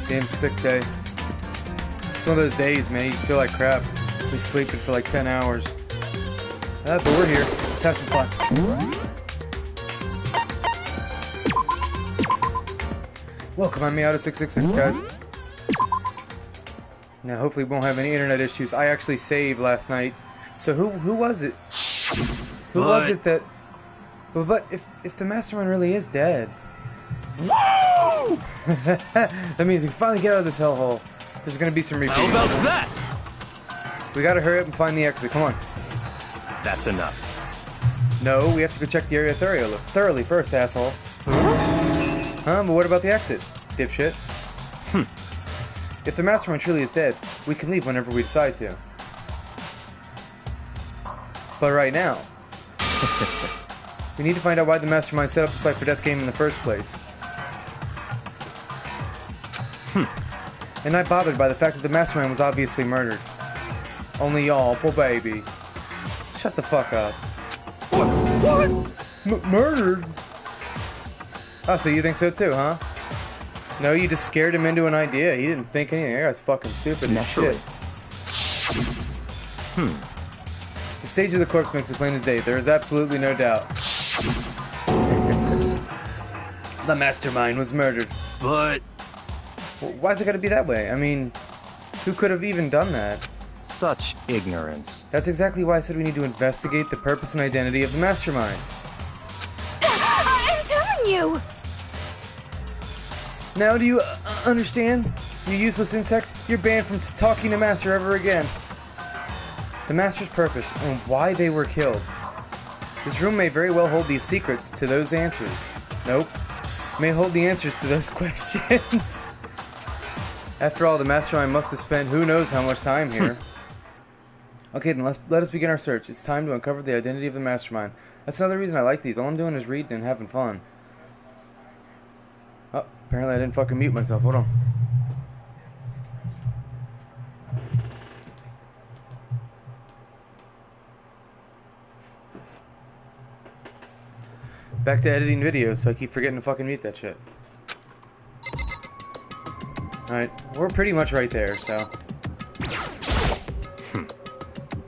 Damn sick day. It's one of those days, man, you just feel like crap. Been sleeping for like 10 hours. But we're here. Let's have some fun. Welcome, I'm Ayato 666, guys. Now, hopefully we won't have any internet issues. I actually saved last night. So who was it? Who was it that... But if the mastermind really is dead... Woo! That means we can finally get out of this hellhole. There's gonna be some repeat. How about that? We gotta hurry up and find the exit. Come on. That's enough. No, we have to go check the area thoroughly first, asshole. Huh? But what about the exit, dipshit? If the mastermind truly is dead, we can leave whenever we decide to. But right now, we need to find out why the mastermind set up this life or death game in the first place. And not bothered by the fact that the mastermind was obviously murdered. Only y'all, poor baby. Shut the fuck up. What? Murdered? Oh, so you think so too, huh? No, you just scared him into an idea. He didn't think anything. That guy's fucking stupid as shit. The stage of the corpse makes it plain as day. There is absolutely no doubt. The mastermind was murdered. But... Why's it gotta be that way? I mean, who could have even done that? Such ignorance. That's exactly why I said we need to investigate the purpose and identity of the mastermind. I'm telling you! Now do you understand? You useless insect? You're banned from talking to Master ever again. The Master's purpose and why they were killed. This room may very well hold these secrets to those answers. Nope. May hold the answers to those questions. After all, the mastermind must have spent who knows how much time here. Okay, then let us begin our search. It's time to uncover the identity of the mastermind. That's another reason I like these. All I'm doing is reading and having fun. Oh, apparently I didn't fucking mute myself. Hold on. Back to editing videos, so I keep forgetting to fucking mute that shit. Alright, we're pretty much right there, so...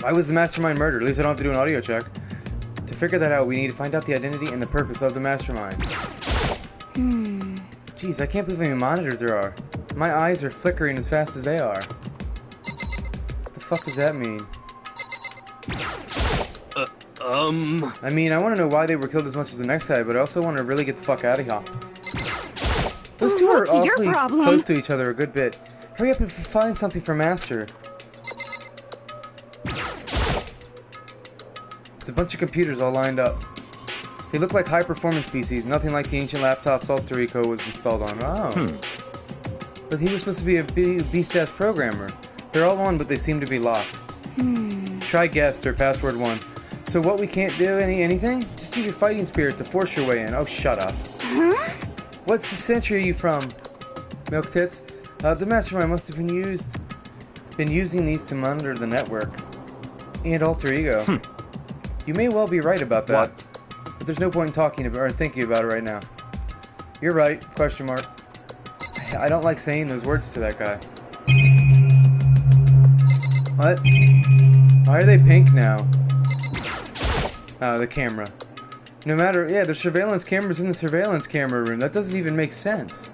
Why was the mastermind murdered? At least I don't have to do an audio check. To figure that out, we need to find out the identity and the purpose of the mastermind. Jeez, I can't believe how many monitors there are. My eyes are flickering as fast as they are. What the fuck does that mean? I mean, I want to know why they were killed as much as the next guy, but I also want to really get the fuck out of here. Those two are awfully close to each other a good bit. Hurry up and find something for Master. It's a bunch of computers all lined up. They look like high-performance PCs, nothing like the ancient laptops Alter Ego was installed on. Oh. But he was supposed to be a beast-ass programmer. They're all on, but they seem to be locked. Try guest or password 1. So what, we can't do anything? Just use your fighting spirit to force your way in. Oh, shut up. Huh? What century are you from? Milk tits? The mastermind must have been using these to monitor the network. And Alter Ego. You may well be right about that. What? But there's no point in talking about or thinking about it right now. You're right, question mark. I don't like saying those words to that guy. What? Why are they pink now? Oh, the camera. No matter, yeah, there's surveillance cameras in the surveillance camera room. That doesn't even make sense.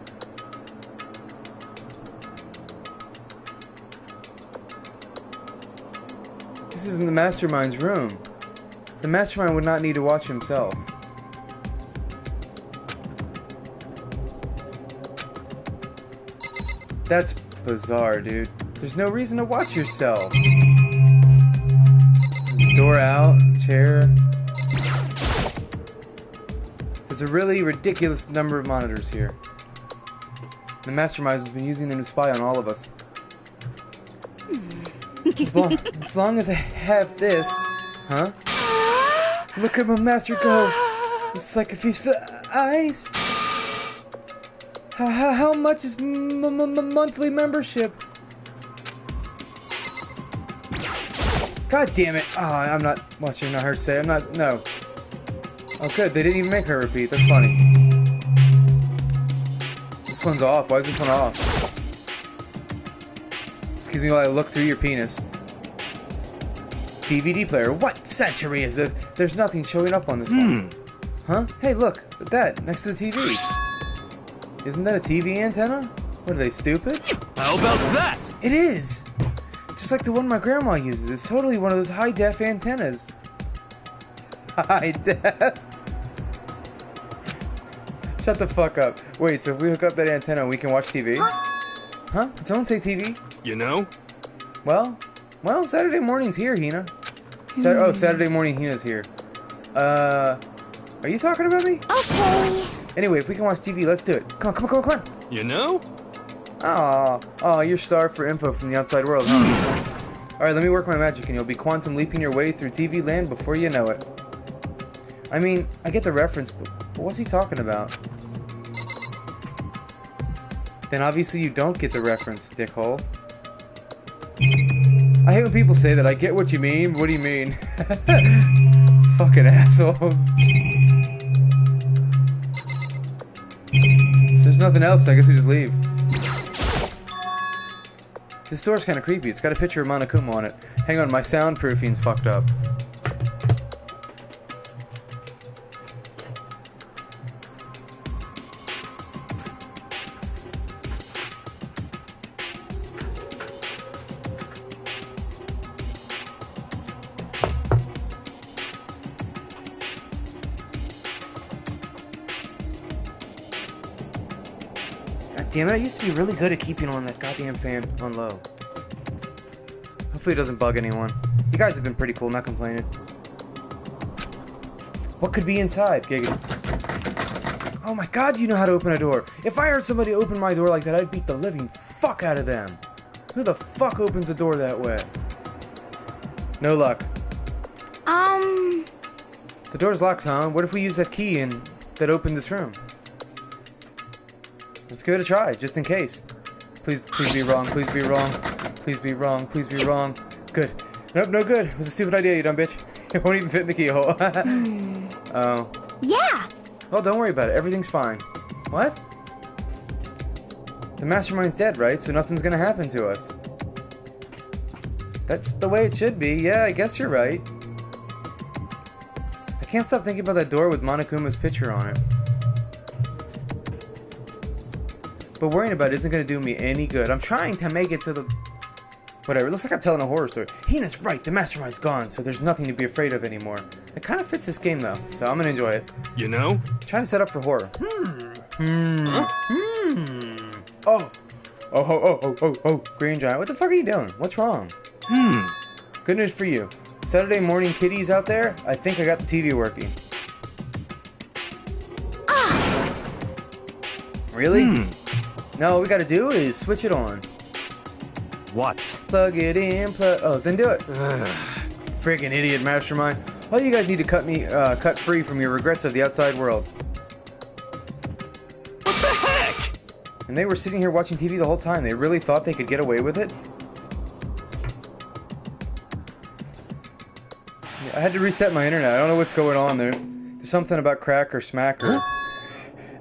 This isn't the mastermind's room. The mastermind would not need to watch himself. That's bizarre, dude. There's no reason to watch yourself. Door out, chair. There's a really ridiculous number of monitors here. The mastermind has been using them to spy on all of us. As long as I have this... Huh? Look at my master go! It's like a feast for the eyes! How much is monthly membership? God damn it! Oh, I'm not watching her say. I'm not. No. Oh, good. They didn't even make her repeat. That's funny. This one's off. Why is this one off? Excuse me while I look through your penis. DVD player. What century is this? There's nothing showing up on this one. Huh? Hey, look at that next to the TV. Isn't that a TV antenna? What are they, stupid? How about that? It is! Just like the one my grandma uses. It's totally one of those high-def antennas. High-def? Shut the fuck up. Wait, so if we hook up that antenna, we can watch TV? Huh? Did someone say TV? You know? Well, Saturday morning's here, Hina. Saturday morning Hina's here. Are you talking about me? Okay. Anyway, if we can watch TV, let's do it. Come on. You know? Oh, you're starved for info from the outside world, huh? Alright, let me work my magic and you'll be quantum leaping your way through TV land before you know it. I mean, I get the reference, but what's he talking about? Then obviously you don't get the reference, dickhole. I hate when people say that. I get what you mean, but what do you mean? Fucking assholes. So there's nothing else, so I guess we just leave. This door's kind of creepy. It's got a picture of Monokuma on it. Hang on, my soundproofing's fucked up. Damn it, I used to be really good at keeping on that goddamn fan on low. Hopefully it doesn't bug anyone. You guys have been pretty cool, not complaining. What could be inside? Giggity. Oh my god, you know how to open a door. If I heard somebody open my door like that, I'd beat the living fuck out of them. Who the fuck opens a door that way? No luck. The door's locked, huh? What if we use that key that opened this room? Let's give it a try, just in case. Please be wrong, please be wrong. Please be wrong, please be wrong. Good. Nope, no good. It was a stupid idea, you dumb bitch. It won't even fit in the keyhole. Oh. Yeah. Well, don't worry about it. Everything's fine. What? The mastermind's dead, right? So nothing's gonna happen to us. That's the way it should be. Yeah, I guess you're right. I can't stop thinking about that door with Monokuma's picture on it. But worrying about it isn't going to do me any good. I'm trying to make it to the... Whatever, it looks like I'm telling a horror story. Hina's right, the mastermind's gone, so there's nothing to be afraid of anymore. It kind of fits this game, though, so I'm going to enjoy it. You know? Trying to set up for horror. Huh? Oh, Green Giant, what the fuck are you doing? What's wrong? Good news for you. Saturday morning kitties out there, I think I got the TV working. Really? No, what we gotta do is switch it on. What? Plug it in, oh, then do it. Friggin' idiot, mastermind. All you guys need to cut free from your regrets of the outside world. What the heck? And they were sitting here watching TV the whole time. They really thought they could get away with it? I had to reset my internet. I don't know what's going on there. There's something about crack or smack or...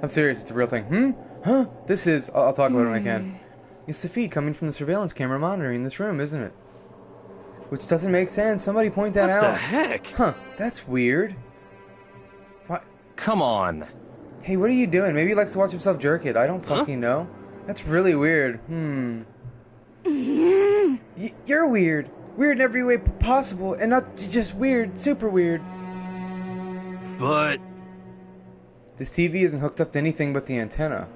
I'm serious, it's a real thing. Huh? This is... I'll talk about it when I can. It's the feed coming from the surveillance camera monitoring this room, isn't it? Which doesn't make sense. Somebody point that out. What the heck? Huh, that's weird. What? Come on. Hey, what are you doing? Maybe he likes to watch himself jerk it. I don't fucking know. That's really weird. You're weird. Weird in every way possible, and not just weird, super weird. But... This TV isn't hooked up to anything but the antenna.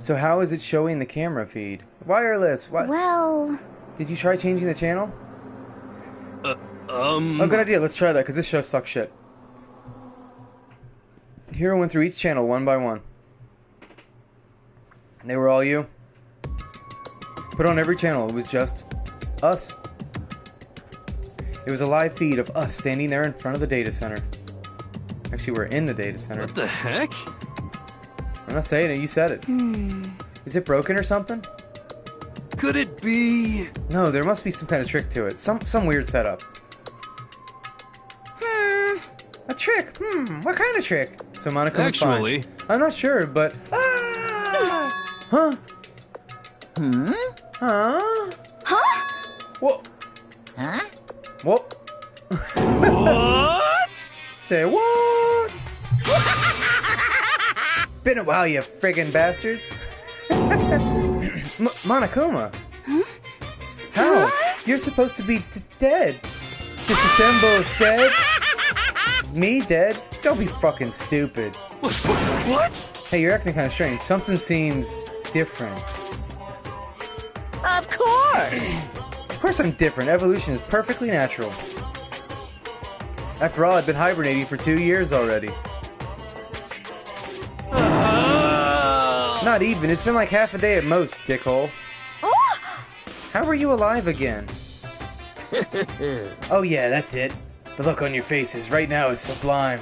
So how is it showing the camera feed? Wireless, what? Well... Did you try changing the channel? Oh, good idea, let's try that, because this show sucks shit. Hero went through each channel one by one. They were all you. Put on every channel, it was just us. It was a live feed of us standing there in front of the data center. Actually, we're in the data center. What the heck? I'm not saying it, you said it. Is it broken or something? Could it be... No, there must be some kind of trick to it. Some weird setup. A trick? What kind of trick? So Monokuma's Actually... fine. I'm not sure, but... Ah! Huh? Huh? Huh? Whoa. Huh? Whoa. What? Say what? Been a while, you friggin' bastards. Monokuma. Huh? How? Huh? You're supposed to be dead. Disassemble dead? Me dead? Don't be fucking stupid. What? Hey, you're acting kind of strange. Something seems different. Of course! Of course I'm different. Evolution is perfectly natural. After all, I've been hibernating for 2 years already. Not even. It's been like half a day at most, dickhole. Oh! How are you alive again? Oh yeah, that's it. The look on your faces right now is sublime.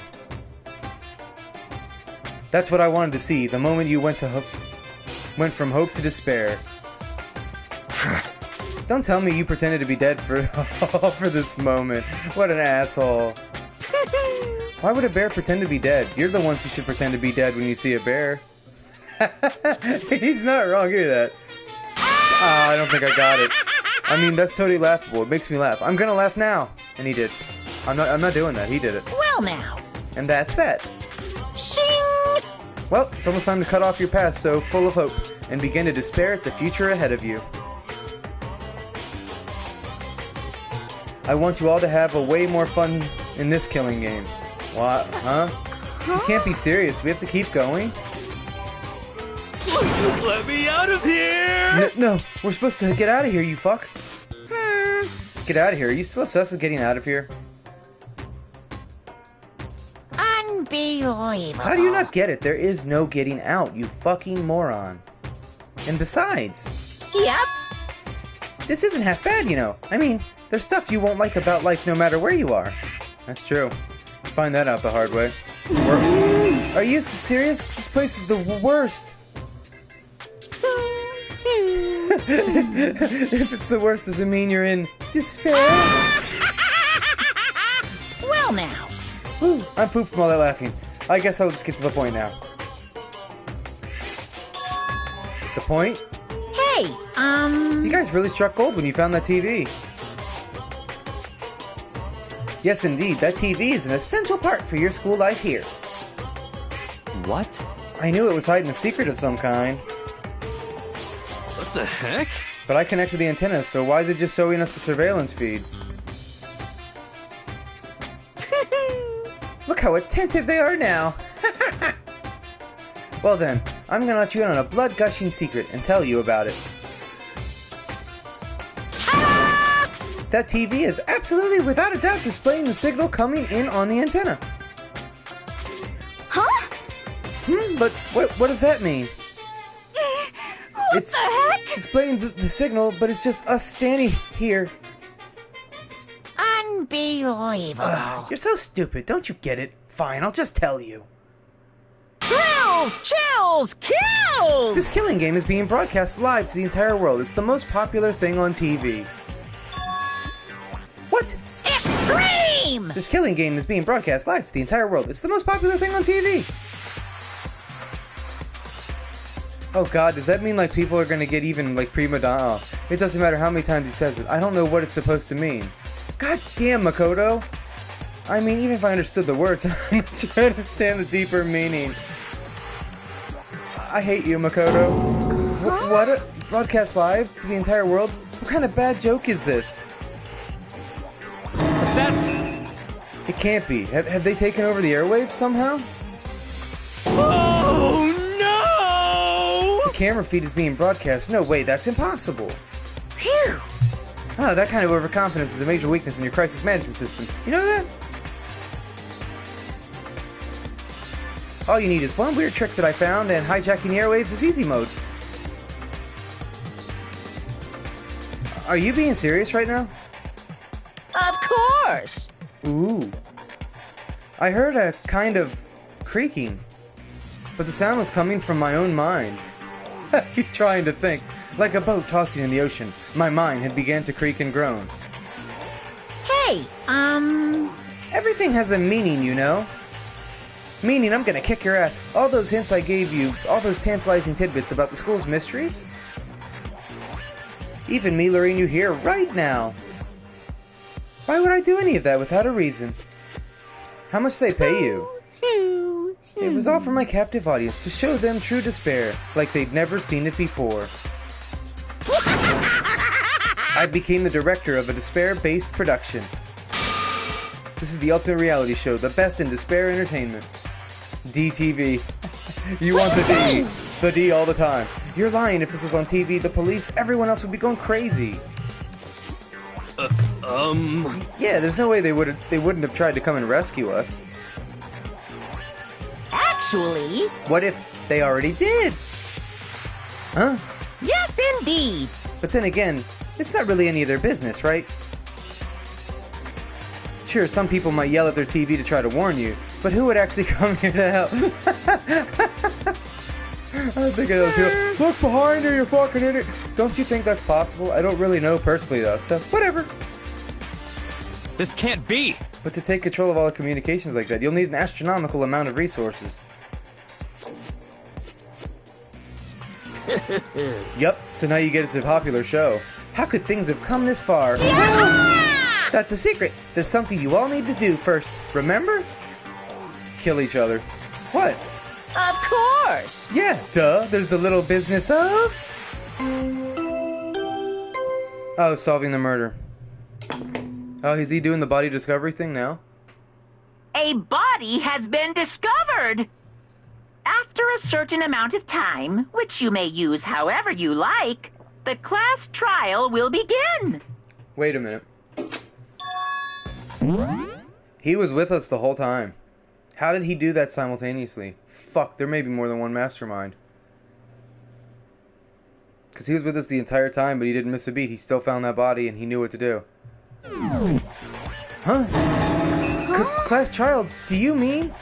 That's what I wanted to see. The moment you went from hope to despair. Don't tell me you pretended to be dead for this moment. What an asshole. Why would a bear pretend to be dead? You're the ones who should pretend to be dead when you see a bear. He's not wrong, hear that. Ah, I don't think I got it. I mean, that's totally laughable. It makes me laugh. I'm gonna laugh now. And he did. I'm not doing that. He did it. Well now. And that's that. Shing! Well, it's almost time to cut off your past so full of hope and begin to despair at the future ahead of you. I want you all to have a way more fun in this killing game. What? Huh? You can't be serious. We have to keep going? Let me out of here! No, we're supposed to get out of here, you fuck. Get out of here. Are you still obsessed with getting out of here? Unbelievable. How do you not get it? There is no getting out, you fucking moron. And besides, Yep. this isn't half bad, you know. I mean, there's stuff you won't like about life no matter where you are. That's true. Find that out the hard way. Are you serious? This place is the worst. If it's the worst, does it mean you're in despair? Well now. Whew, I'm pooped from all that laughing. I guess I'll just get to the point now. The point? Hey, You guys really struck gold when you found that TV. Yes, indeed, that TV is an essential part for your school life here. What? I knew it was hiding a secret of some kind, What the heck? but I connected the antenna, so why is it just showing us the surveillance feed? Look how attentive they are now! Well then, I'm gonna let you in on a blood-gushing secret and tell you about it. That TV is absolutely without a doubt displaying the signal coming in on the antenna. Huh? But what does that mean? What It's the heck? displaying the signal, but it's just us standing here. unbelievable. You're so stupid, don't you get it? Fine, I'll just tell you. Thrills, chills, kills! This killing game is being broadcast live to the entire world. It's the most popular thing on TV. What? Extreme! This killing game is being broadcast live to the entire world. It's the most popular thing on TV. Oh god, does that mean like people are gonna get even like prima donna? Oh, it doesn't matter how many times he says it. I don't know what it's supposed to mean. God damn, Makoto. I mean, even if I understood the words, I'm not sure I understand the deeper meaning. I hate you, Makoto. What? Broadcast live to the entire world? What kind of bad joke is this? That's... It can't be. Have they taken over the airwaves somehow? Oh no! The camera feed is being broadcast. No way, that's impossible. Phew! Ah, that kind of overconfidence is a major weakness in your crisis management system. You know that? All you need is one weird trick that I found, and hijacking the airwaves is easy mode. Are you being serious right now? Of course! Ooh. I heard a kind of creaking, but the sound was coming from my own mind. He's trying to think. Like a boat tossing in the ocean, my mind had began to creak and groan. Hey, Everything has a meaning, you know. Meaning I'm gonna kick your ass. All those hints I gave you, all those tantalizing tidbits about the school's mysteries? Even me luring you here right now. Why would I do any of that without a reason? How much do they pay you? It was all for my captive audience, to show them true despair, like they'd never seen it before. I became the director of a despair-based production. This is the ultimate reality show, the best in despair entertainment. DTV. You want the D. The D all the time. You're lying. If this was on TV, the police, everyone else would be going crazy. Yeah, there's no way they wouldn't have tried to come and rescue us. Actually... What if they already did? Huh? Yes, indeed. But then again, it's not really any of their business, right? Sure, some people might yell at their TV to try to warn you, but who would actually come here to help? I think of those people. Look behind you, you fucking idiot. Don't you think that's possible? I don't really know personally, though, so whatever. This can't be! But to take control of all the communications like that, you'll need an astronomical amount of resources. Yup, so now you get it's a popular show. How could things have come this far? Yeah! That's a secret. There's something you all need to do first. Remember? Kill each other. What? Of course! Yeah, duh. There's the little business of... Oh, solving the murder. Oh, is he doing the body discovery thing now? A body has been discovered! After a certain amount of time, which you may use however you like, the class trial will begin. Wait a minute. He was with us the whole time. How did he do that simultaneously? Fuck, there may be more than one mastermind. Because he was with us the entire time, but he didn't miss a beat. He still found that body and he knew what to do. Huh? Class trial, do you mean?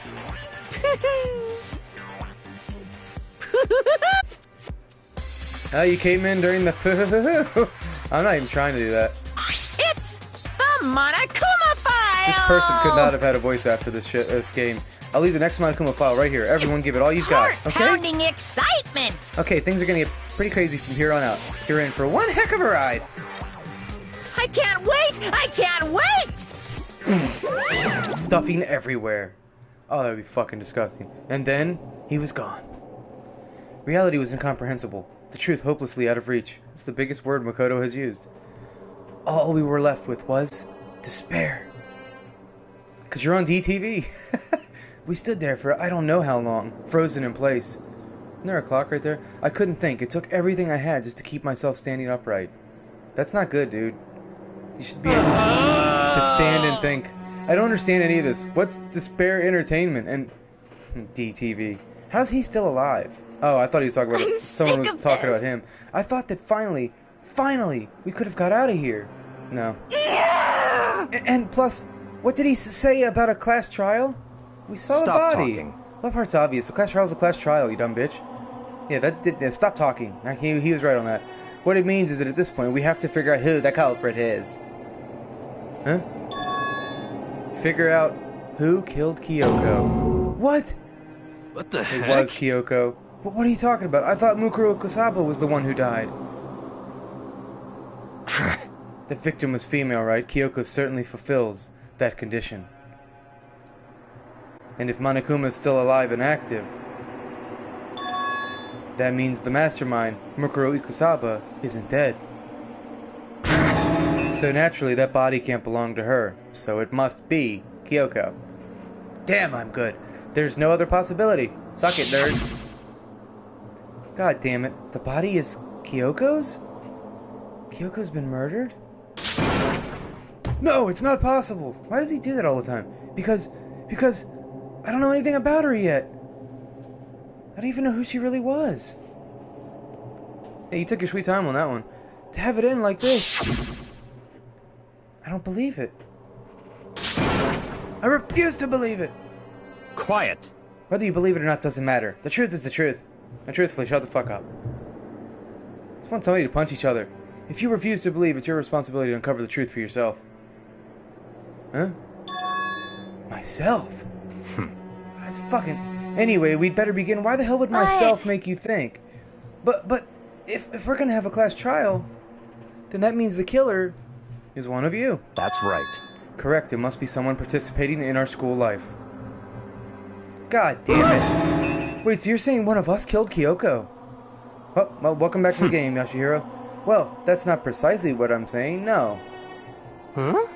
Oh, you came in during the... I'm not even trying to do that. It's the Monokuma file! This person could not have had a voice after this game. I'll leave the next Monokuma file right here. Everyone give it all you've got, okay? Heart-pounding excitement! Okay, things are gonna get pretty crazy from here on out. You're in for one heck of a ride! I can't wait! I can't wait! Stuffing everywhere. Oh, that'd be fucking disgusting. And then, he was gone. Reality was incomprehensible. The truth hopelessly out of reach. It's the biggest word Makoto has used. All we were left with was despair. Because you're on DTV. We stood there for I don't know how long, frozen in place. Isn't there a clock right there? I couldn't think. It took everything I had just to keep myself standing upright. That's not good, dude. You should be able to stand and think. I don't understand any of this. What's despair entertainment and DTV? How's he still alive? Oh, I thought he was talking about someone was talking about him. I thought that finally, we could have got out of here. No. And plus, what did he say about a class trial? We saw a body. Talking. That part's obvious. The class trial's a class trial, you dumb bitch. Yeah, that did. Stop talking. He was right on that. What it means is that at this point, we have to figure out who the culprit is. Huh? Figure out who killed Kyoko. What? What the heck? It was Kyoko. What are you talking about? I thought Mukuro Kusaba was the one who died. The victim was female, right? Kyoko certainly fulfills that condition. And if Monokuma is still alive and active, that means the mastermind, Mukuro Ikusaba, isn't dead. So naturally, that body can't belong to her. So it must be Kyoko. Damn, I'm good. There's no other possibility. Suck it, nerds. God damn it. The body is Kyoko's? Kyoko's been murdered? No, it's not possible. Why does he do that all the time? Because I don't know anything about her yet. I don't even know who she really was. Hey, you took your sweet time on that one. To have it end like this. I don't believe it. I refuse to believe it. Quiet. Whether you believe it or not doesn't matter. The truth is the truth. And truthfully, shut the fuck up. I just want somebody to punch each other. If you refuse to believe, it's your responsibility to uncover the truth for yourself. Huh? Myself? That's fucking... Anyway, we'd better begin. Why the hell would myself make you think? But if we're gonna have a class trial, Then that means the killer is one of you. That's right. Correct, it must be someone participating in our school life. God damn it. Wait, so you're saying one of us killed Kyoko? Well, welcome back to the game, Yashihiro. Well, that's not precisely what I'm saying, no. Huh?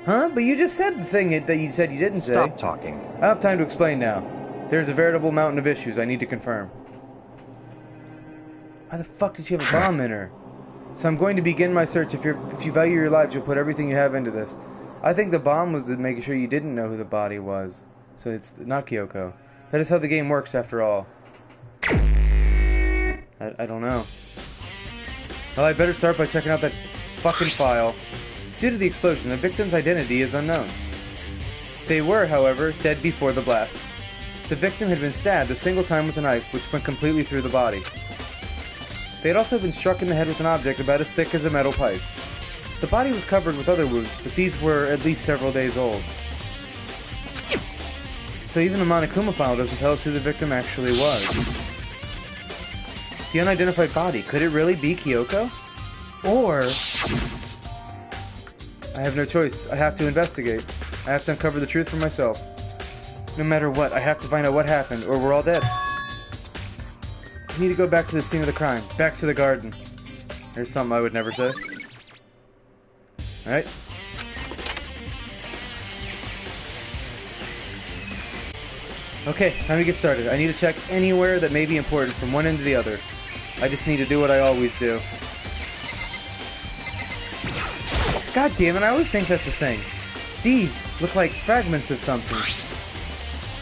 Huh? But you just said the thing that you said you didn't say. Stop talking. I have time to explain now. There's a veritable mountain of issues I need to confirm. Why the fuck did she have a bomb in her? So I'm going to begin my search. If you value your lives, you'll put everything you have into this. I think the bomb was to make sure you didn't know who the body was. So it's not Kyoko. That is how the game works, after all. I don't know. Well, I better start by checking out that fucking file. Due to the explosion, the victim's identity is unknown. They were, however, dead before the blast. The victim had been stabbed a single time with a knife, which went completely through the body. They had also been struck in the head with an object about as thick as a metal pipe. The body was covered with other wounds, but these were at least several days old. So even the Monokuma file doesn't tell us who the victim actually was. The unidentified body, could it really be Kyoko? Or... I have no choice. I have to investigate. I have to uncover the truth for myself. No matter what, I have to find out what happened, or we're all dead. I need to go back to the scene of the crime. Back to the garden. There's something I would never say. Alright. Okay, time to get started. I need to check anywhere that may be important from one end to the other. I just need to do what I always do. God damn it, I always think that's the thing. These look like fragments of something.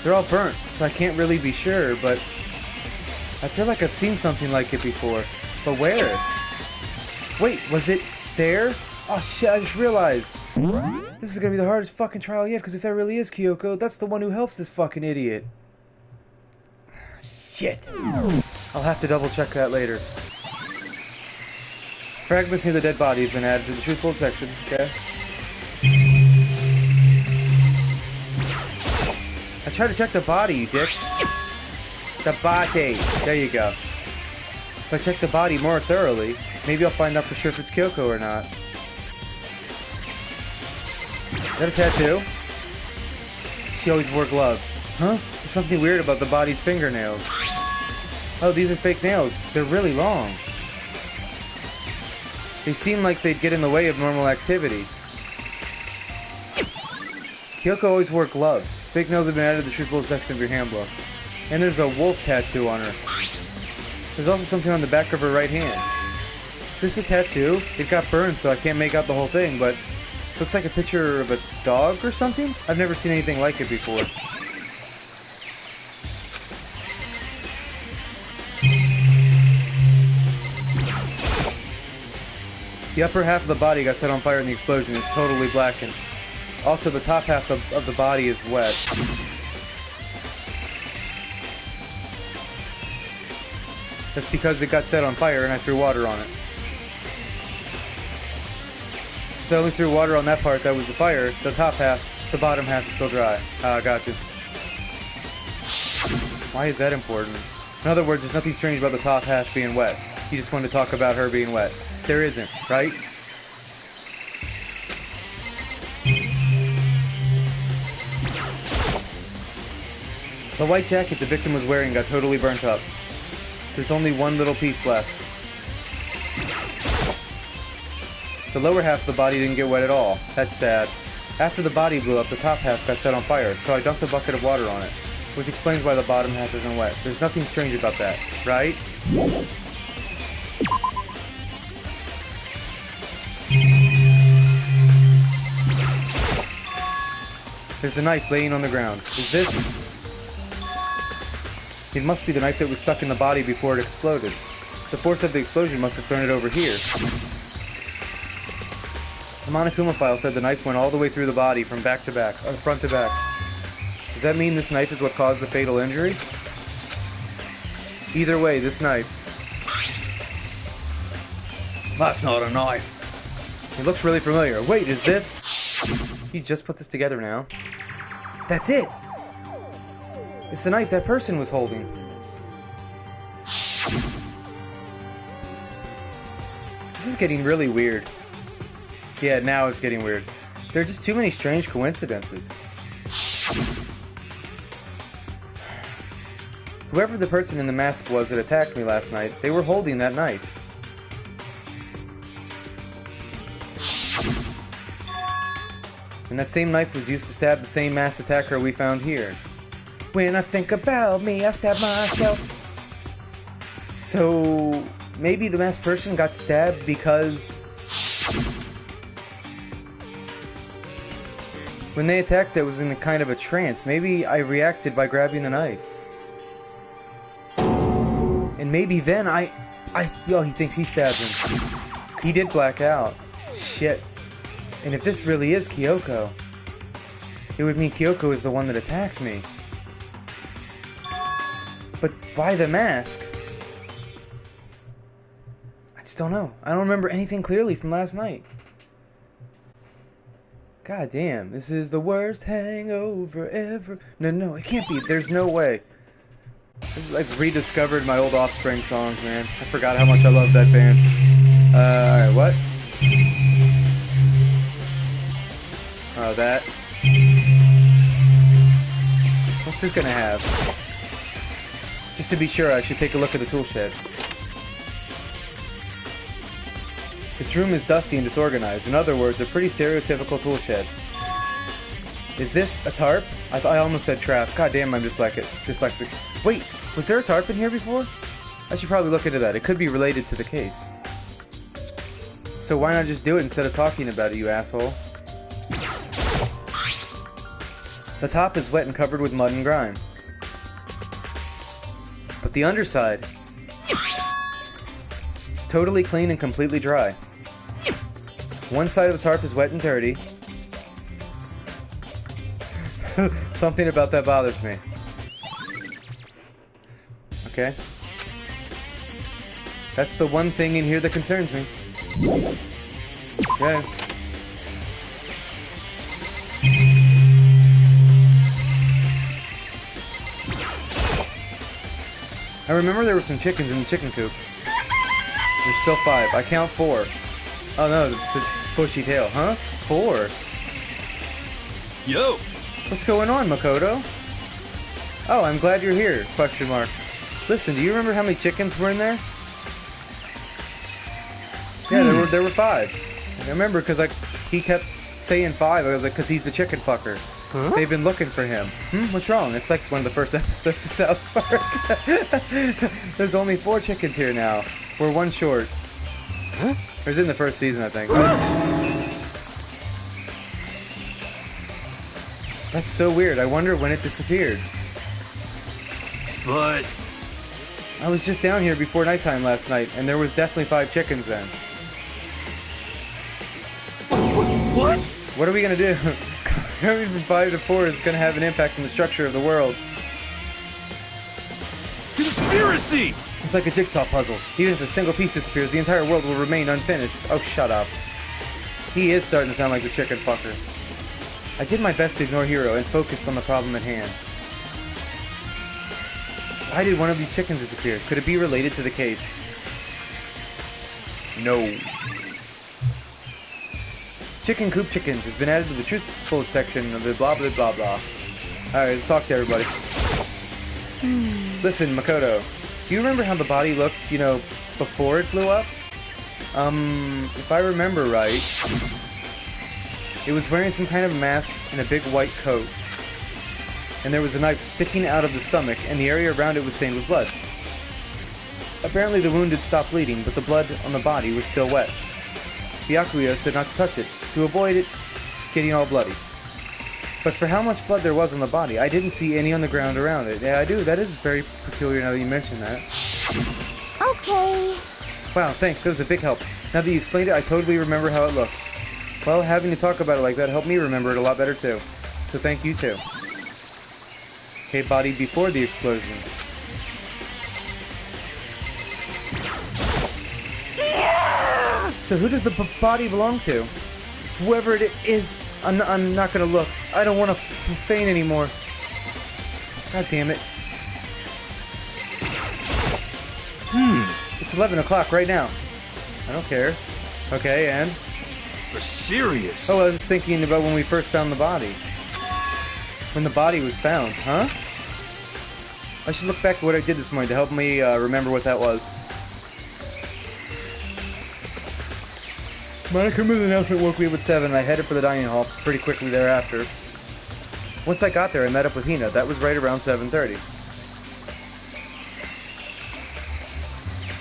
They're all burnt, so I can't really be sure, but I feel like I've seen something like it before. But where? Wait, was it there? Oh shit, I just realized. This is gonna be the hardest fucking trial yet, because if that really is Kyoko, that's the one who helps this fucking idiot. Shit. I'll have to double check that later. Fragments near the dead body have been added to the truthful section, okay? I tried to check the body, you dick. The body. There you go. If I check the body more thoroughly, maybe I'll find out for sure if it's Kyoko or not. Is that a tattoo? She always wore gloves. Huh? There's something weird about the body's fingernails. Oh, these are fake nails. They're really long. They seem like they'd get in the way of normal activity. Kyoko always wore gloves. Fake nails have been added to the truthful section of your handbook. And there's a wolf tattoo on her. There's also something on the back of her right hand. Is this a tattoo? It got burned, so I can't make out the whole thing, but it looks like a picture of a dog or something? I've never seen anything like it before. The upper half of the body got set on fire in the explosion. It's totally blackened. Also, the top half of the body is wet. That's because it got set on fire and I threw water on it. Since I only threw water on that part that was the fire, the top half, the bottom half is still dry. Ah, gotcha. Why is that important? In other words, there's nothing strange about the top half being wet. You just wanted to talk about her being wet. There isn't, right? The white jacket the victim was wearing got totally burnt up. There's only one little piece left. The lower half of the body didn't get wet at all. That's sad. After the body blew up, the top half got set on fire, so I dumped a bucket of water on it, which explains why the bottom half isn't wet. There's nothing strange about that, right? There's a knife laying on the ground. Is this? It must be the knife that was stuck in the body before it exploded. The force of the explosion must have thrown it over here. The Monokuma file said the knife went all the way through the body from back to back, or front to back. Does that mean this knife is what caused the fatal injury? Either way, this knife. That's not a knife. It looks really familiar. Wait, is this? You just put this together now. That's it! It's the knife that person was holding. 'Is This is getting really weird. Yeah, now it's getting weird. There are just too many strange coincidences. Whoever the person in the mask was that attacked me last night, they were holding that knife. And that same knife was used to stab the same masked attacker we found here. When I think about me, I stab myself. So, maybe the masked person got stabbed because... when they attacked, I was in a kind of a trance. Maybe I reacted by grabbing the knife. And maybe then yo, he thinks he stabbed him. He did black out. Shit. And if this really is Kyoko, it would mean Kyoko is the one that attacked me. But why the mask? I just don't know. I don't remember anything clearly from last night. God damn, this is the worst hangover ever. No, it can't be. There's no way. This is like rediscovered my old Offspring songs, man. I forgot how much I love that band. Alright, what? Oh, that. What's this gonna have? Just to be sure, I should take a look at the tool shed. This room is dusty and disorganized. In other words, a pretty stereotypical tool shed. Is this a tarp? I almost said trap. God damn, I'm dyslexic. Wait, was there a tarp in here before? I should probably look into that. It could be related to the case. So why not just do it instead of talking about it, you asshole? The top is wet and covered with mud and grime. But the underside is totally clean and completely dry. One side of the tarp is wet and dirty. Something about that bothers me. Okay. That's the one thing in here that concerns me. Okay. I remember there were some chickens in the chicken coop. There's still 5. I count 4. Oh no, it's a bushy tail. Huh? 4. Yo! What's going on, Makoto? Oh, I'm glad you're here, question mark. Listen, do you remember how many chickens were in there? Yeah, there were 5. I remember because he kept saying 5. I was like, because he's the chicken fucker. Huh? They've been looking for him. What's wrong? It's like one of the first episodes of South Park. There's only 4 chickens here now. We're 1 short. Huh? It was in the first season, I think. That's so weird. I wonder when it disappeared. But... I was just down here before nighttime last night, and there was definitely 5 chickens then. What? What are we gonna do? Going from 5 to 4 is gonna have an impact on the structure of the world. Conspiracy! It's like a jigsaw puzzle. Even if a single piece disappears, the entire world will remain unfinished. Oh, shut up. He is starting to sound like the chicken fucker. I did my best to ignore Hiro and focused on the problem at hand. Why did one of these chickens disappear? Could it be related to the case? No. Chicken coop chickens has been added to the truthful section of the blah blah blah blah. Alright, let's talk to everybody. Listen, Makoto. Do you remember how the body looked, you know, before it blew up? If I remember right, it was wearing some kind of mask and a big white coat. And there was a knife sticking out of the stomach, and the area around it was stained with blood. Apparently the wound had stopped bleeding, but the blood on the body was still wet. Byakuya said not to touch it, to avoid it getting all bloody. But for how much blood there was on the body, I didn't see any on the ground around it. Yeah, I do. That is very peculiar now that you mention that. Okay. Wow, thanks. That was a big help. Now that you explained it, I totally remember how it looked. Well, having to talk about it like that helped me remember it a lot better too. So thank you too. Okay, body before the explosion. So who does the body belong to? Whoever it is, I'm not gonna look. I don't want to faint anymore. God damn it. It's 11 o'clock right now. I don't care. Okay, and? You're serious? Oh, I was thinking about when we first found the body. When the body was found, huh? I should look back at what I did this morning to help me remember what that was. Monokuma's announcement woke me up at 7 and I headed for the dining hall pretty quickly thereafter. Once I got there, I met up with Hina. That was right around 7:30.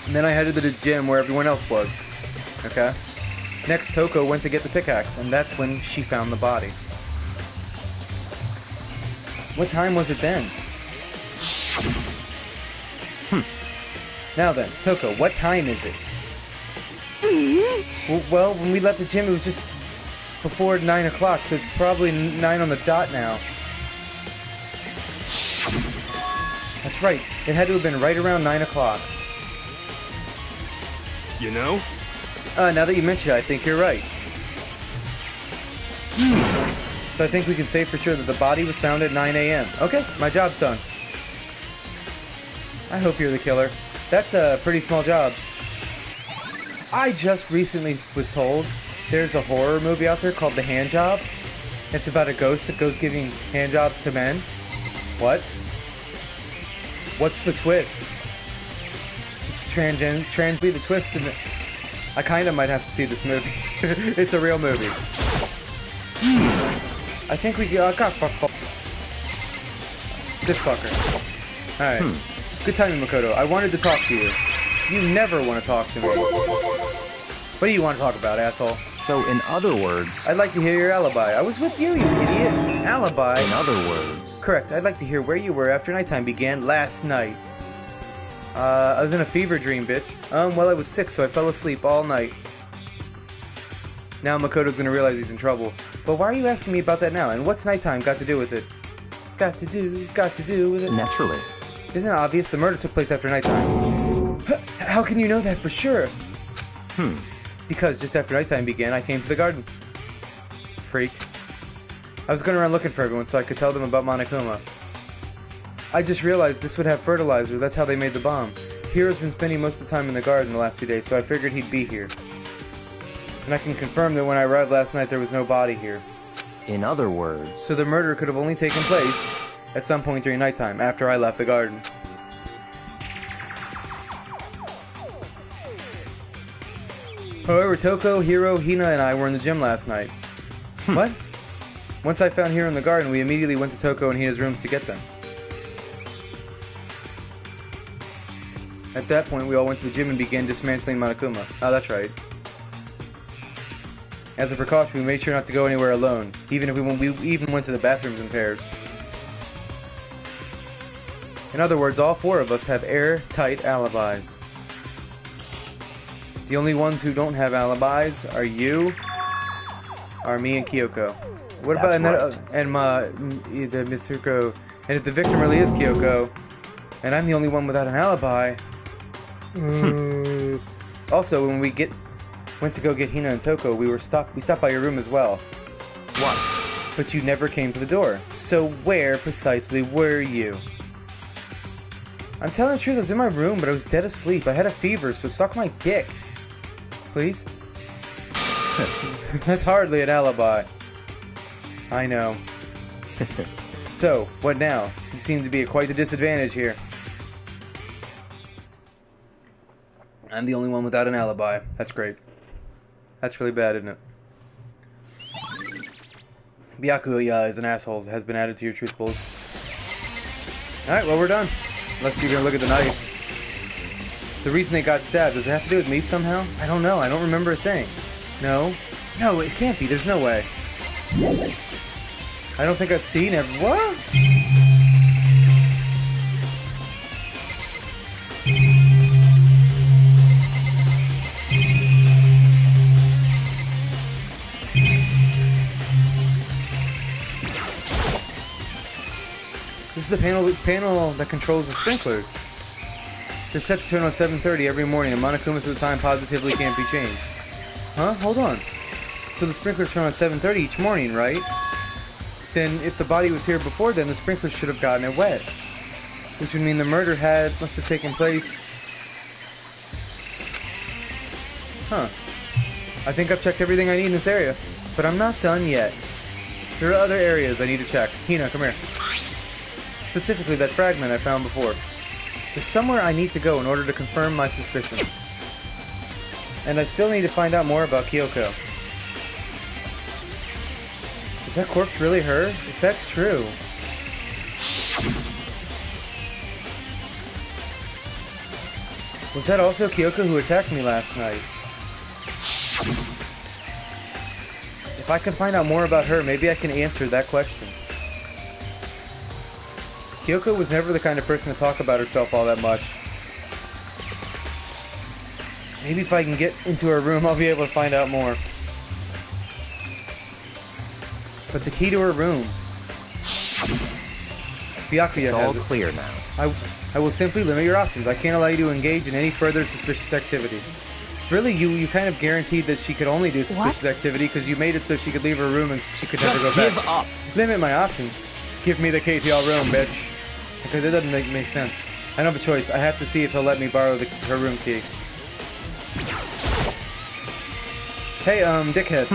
And then I headed to the gym where everyone else was. Okay? Next, Toko went to get the pickaxe, and that's when she found the body. What time was it then? Now then, Toko, what time is it? Well, when we left the gym, it was just before 9 o'clock, so it's probably 9 on the dot now. That's right. It had to have been right around 9 o'clock. You know? Now that you mention it, I think you're right. So I think we can say for sure that the body was found at 9 a.m. Okay, my job's done. I hope you're the killer. That's a pretty small job. I just recently was told there's a horror movie out there called The Hand Job. It's about a ghost that goes giving hand jobs to men. What? What's the twist? It's transby the twist in it. I kinda might have to see this movie. It's a real movie. I think we got this fucker. Alright. Good timing, Makoto. I wanted to talk to you. You never want to talk to me. What do you want to talk about, asshole? So, in other words... I'd like to hear your alibi. I was with you, you idiot. Alibi? In other words... Correct. I'd like to hear where you were after nighttime began last night. I was in a fever dream, bitch. Well, I was sick, so I fell asleep all night. Now Makoto's gonna realize he's in trouble. But why are you asking me about that now? And what's nighttime got to do with it? Got to do with it? Naturally. Isn't it obvious? The murder took place after nighttime. How can you know that for sure? Because just after nighttime began, I came to the garden. Freak. I was going around looking for everyone so I could tell them about Monokuma. I just realized this would have fertilizer. That's how they made the bomb. Hiro's been spending most of the time in the garden the last few days, so I figured he'd be here. And I can confirm that when I arrived last night, there was no body here. In other words... So the murder could have only taken place at some point during nighttime, after I left the garden. However, Toko, Hiro, Hina, and I were in the gym last night. What? Once I found Hiro in the garden, we immediately went to Toko and Hina's rooms to get them. At that point, we all went to the gym and began dismantling Monokuma. Oh, that's right. As a precaution, we made sure not to go anywhere alone, even if we even went to the bathrooms in pairs. In other words, all four of us have airtight alibis. The only ones who don't have alibis are you, are me and Kyoko. What about the Mitsuko? And if the victim really is Kyoko, and I'm the only one without an alibi. Also, when we went to go get Hina and Toko, we stopped by your room as well. What? But you never came to the door. So where precisely were you? I'm telling the truth, I was in my room, but I was dead asleep. I had a fever, so suck my dick. Please? That's hardly an alibi. I know. So, what now? You seem to be at quite the disadvantage here. I'm the only one without an alibi. That's great. That's really bad, isn't it? Byakuya is an asshole, has been added to your truth bullets. Alright, well, we're done. Unless you're gonna look at the knife. The reason they got stabbed, does it have to do with me somehow? I don't know, I don't remember a thing. No? No, it can't be, there's no way. I don't think I've seen it. What? This is the panel that controls the sprinklers. They're set to turn on 7:30 every morning, and Monokuma's at the time positively can't be changed. Huh? Hold on. So the sprinklers turn on 7:30 each morning, right? Then if the body was here before then, the sprinklers should have gotten it wet. Which would mean the murder must have taken place Huh. I think I've checked everything I need in this area, but I'm not done yet. There are other areas I need to check. Hina, come here. Specifically that fragment I found before. There's somewhere I need to go in order to confirm my suspicions. And I still need to find out more about Kyoko. Is that corpse really her? If that's true... Was that also Kyoko who attacked me last night? If I can find out more about her, maybe I can answer that question. Kyoko was never the kind of person to talk about herself all that much. Maybe if I can get into her room, I'll be able to find out more. But the key to her room... Byakuya It's all has it. clear now. I will simply limit your options. I can't allow you to engage in any further suspicious activity. Really, you kind of guaranteed that she could only do suspicious activity because you made it so she could leave her room and she could never go back. Give up. Limit my options. Give me the KTL room, bitch. Because it doesn't make sense. I don't have a choice. I have to see if he'll let me borrow her room key. Hey, dickhead.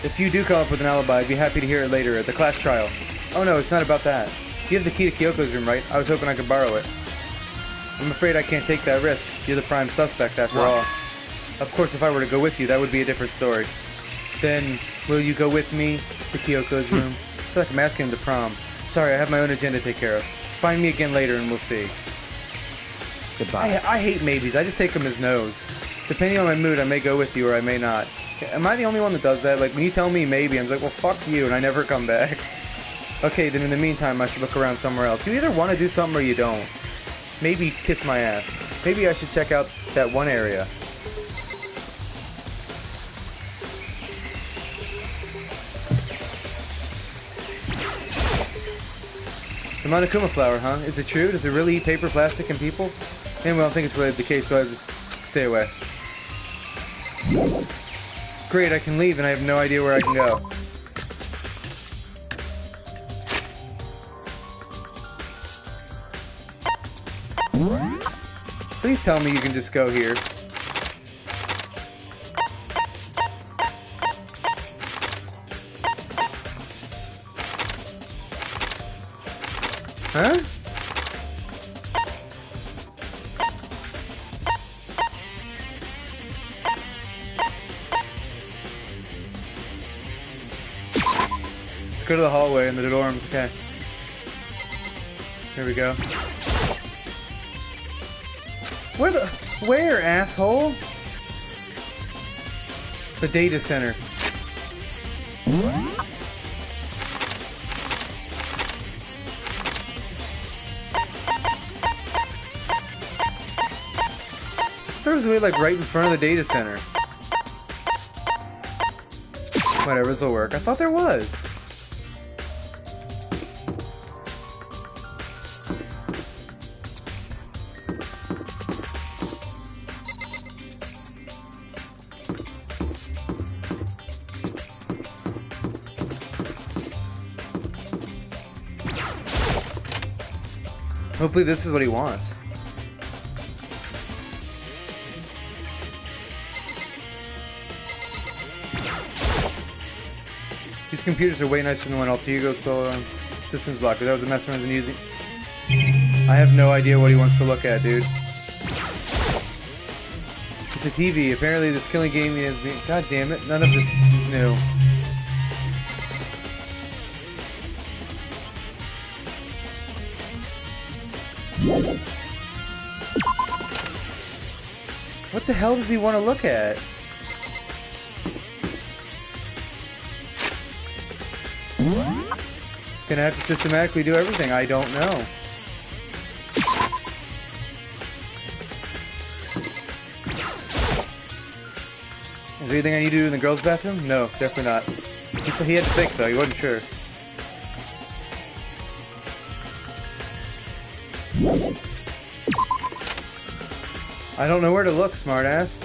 If you do come up with an alibi, I'd be happy to hear it later at the class trial. Oh no, it's not about that. You have the key to Kyoko's room, right? I was hoping I could borrow it. I'm afraid I can't take that risk. You're the prime suspect, after all. Of course, if I were to go with you, that would be a different story. Then, will you go with me to Kyoko's room? I feel like I'm asking him to prom. Sorry, I have my own agenda to take care of. Find me again later and we'll see. Goodbye. I hate maybes. I just take them as no's. Depending on my mood, I may go with you or I may not. Am I the only one that does that? Like, when you tell me maybe, I'm like, well, fuck you, and I never come back. Okay, then in the meantime, I should look around somewhere else. You either want to do something or you don't. Maybe kiss my ass. Maybe I should check out that one area. The Monokuma flower, huh? Is it true? Does it really eat paper, plastic, and people? Anyway, I don't think it's really the case, so I just stay away. Great, I can leave and I have no idea where I can go. Please tell me you can just go here. Huh? Let's go to the hallway and the dorms, okay. Here we go. Where, asshole? The data center. There was a way like right in front of the data center. Whatever, this'll work. I thought there was. Hopefully this is what he wants. These computers are way nicer than the one Alter Ego stole on. Systems locked. Is that what the master isn't using? I have no idea what he wants to look at, dude. It's a TV. Apparently this killing game is being... God damn it. None of this is new. What the hell does he want to look at? It's gonna have to systematically do everything. I don't know. Is there anything I need to do in the girls' bathroom? No, definitely not. He had to think though, he wasn't sure. I don't know where to look, smartass.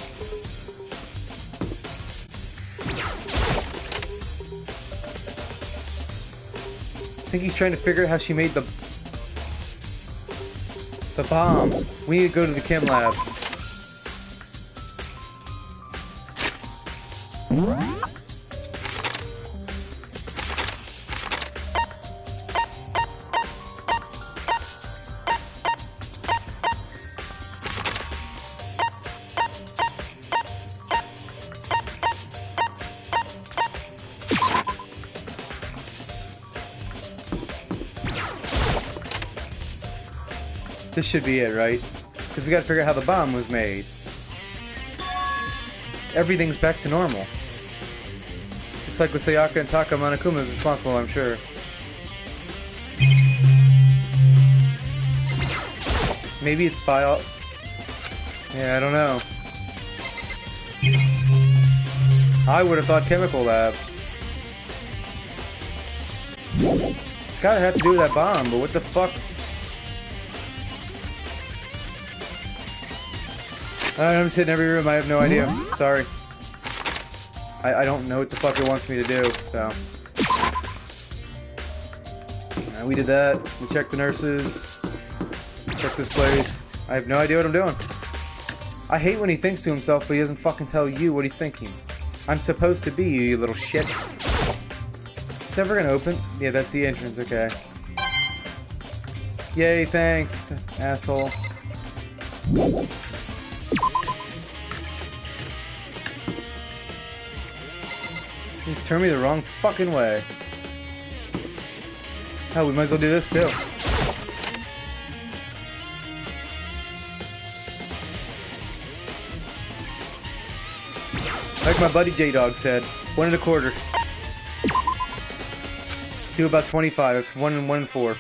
I think he's trying to figure out how she made the bomb. We need to go to the chem lab. This should be it, right? Because we gotta figure out how the bomb was made. Everything's back to normal. Just like with Sayaka and Taka, Monokuma is responsible, I'm sure. Maybe it's bio... Yeah, I don't know. I would have thought chemical lab. It's gotta have to do with that bomb, but what the fuck? I'm just hitting every room, I have no idea. Sorry. I don't know what the fuck it wants me to do, so... We did that. We checked the nurses. Checked this place. I have no idea what I'm doing. I hate when he thinks to himself, but he doesn't fucking tell you what he's thinking. I'm supposed to be you little shit. Is this ever gonna open? Yeah, that's the entrance, okay. Yay, thanks, asshole. He's turned me the wrong fucking way. Hell, we might as well do this too. Like my buddy J-Dog said, 1 1/4. Do about 25. It's 1 and 1 and 4.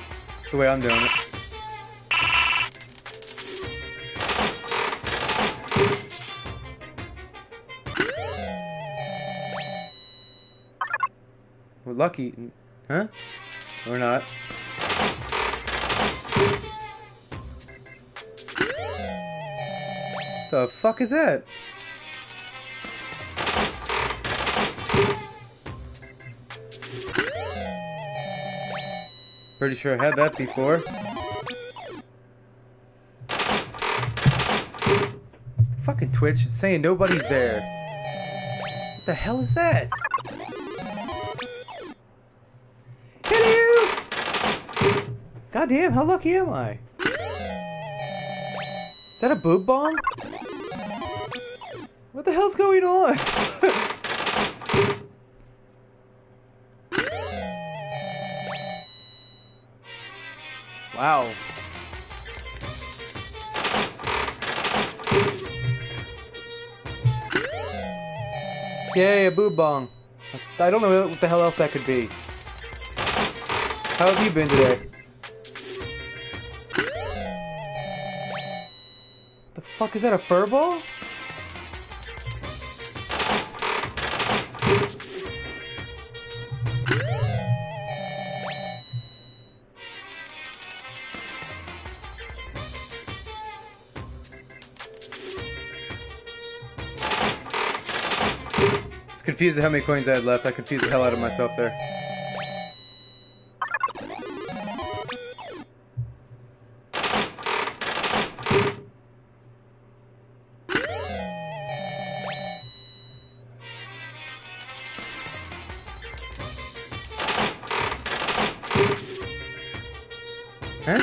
That's the way I'm doing it. We're lucky. Huh? Or not. The fuck is that? Pretty sure I had that before. Fucking Twitch saying nobody's there. What the hell is that? Goddamn, how lucky am I? Is that a boob bomb? What the hell's going on? Wow. Yay, a boob bong. I don't know what the hell else that could be. How have you been today? The fuck is that, a fur ball? It's confused at how many coins I had left. I confused the hell out of myself there. Huh?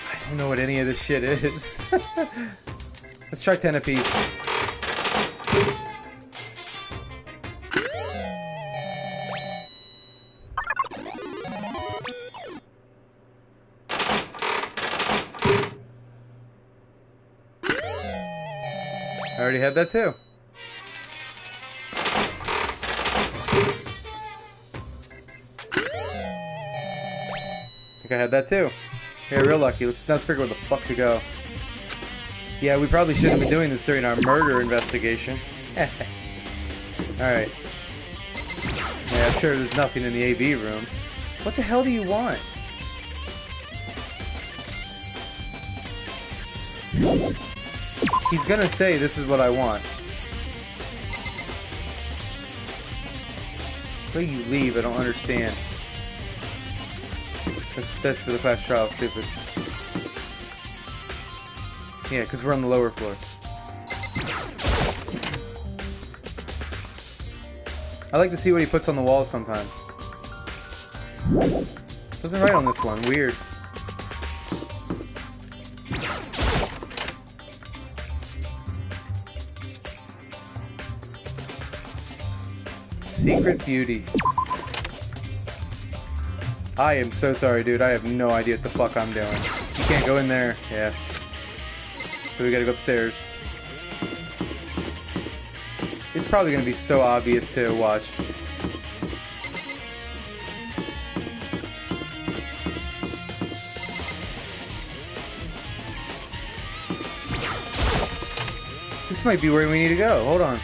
I don't know what any of this shit is. Let's try 10 apiece. I already had that too. I think I had that too. Yeah, real lucky. Let's figure where the fuck to go. Yeah, we probably shouldn't have been doing this during our murder investigation. Alright. Yeah, I'm sure there's nothing in the AV room. What the hell do you want? He's gonna say, this is what I want. The way you leave, I don't understand. That's for the class trial, stupid. Yeah, because we're on the lower floor. I like to see what he puts on the walls sometimes. Doesn't write on this one. Weird. Secret beauty. I am so sorry, dude. I have no idea what the fuck I'm doing. You can't go in there. Yeah. So we gotta go upstairs. It's probably gonna be so obvious to watch. This might be where we need to go. Hold on.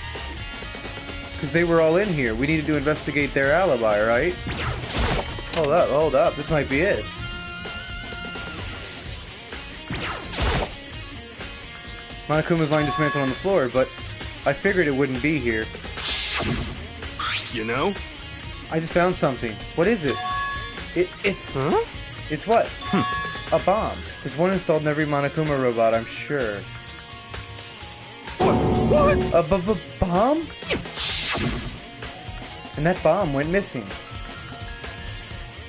Because they were all in here. We needed to investigate their alibi, right? Hold up, hold up. This might be it. Monokuma's lying dismantled on the floor, but I figured it wouldn't be here. You know? I just found something. What is it? It's... Huh? It's what? A bomb. There's one installed in every Monokuma robot, I'm sure. What? A bomb? And that bomb went missing.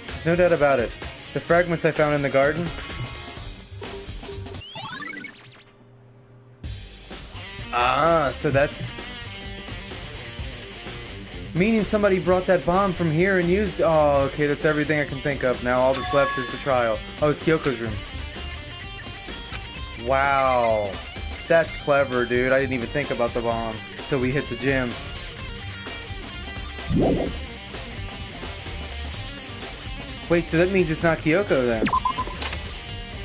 There's no doubt about it. The fragments I found in the garden... Ah, so that's... Meaning somebody brought that bomb from here and used... Oh, okay, that's everything I can think of. Now all that's left is the trial. Oh, it's Kyoko's room. Wow. That's clever, dude. I didn't even think about the bomb until we hit the gym. Wait, so that means it's not Kyoko then?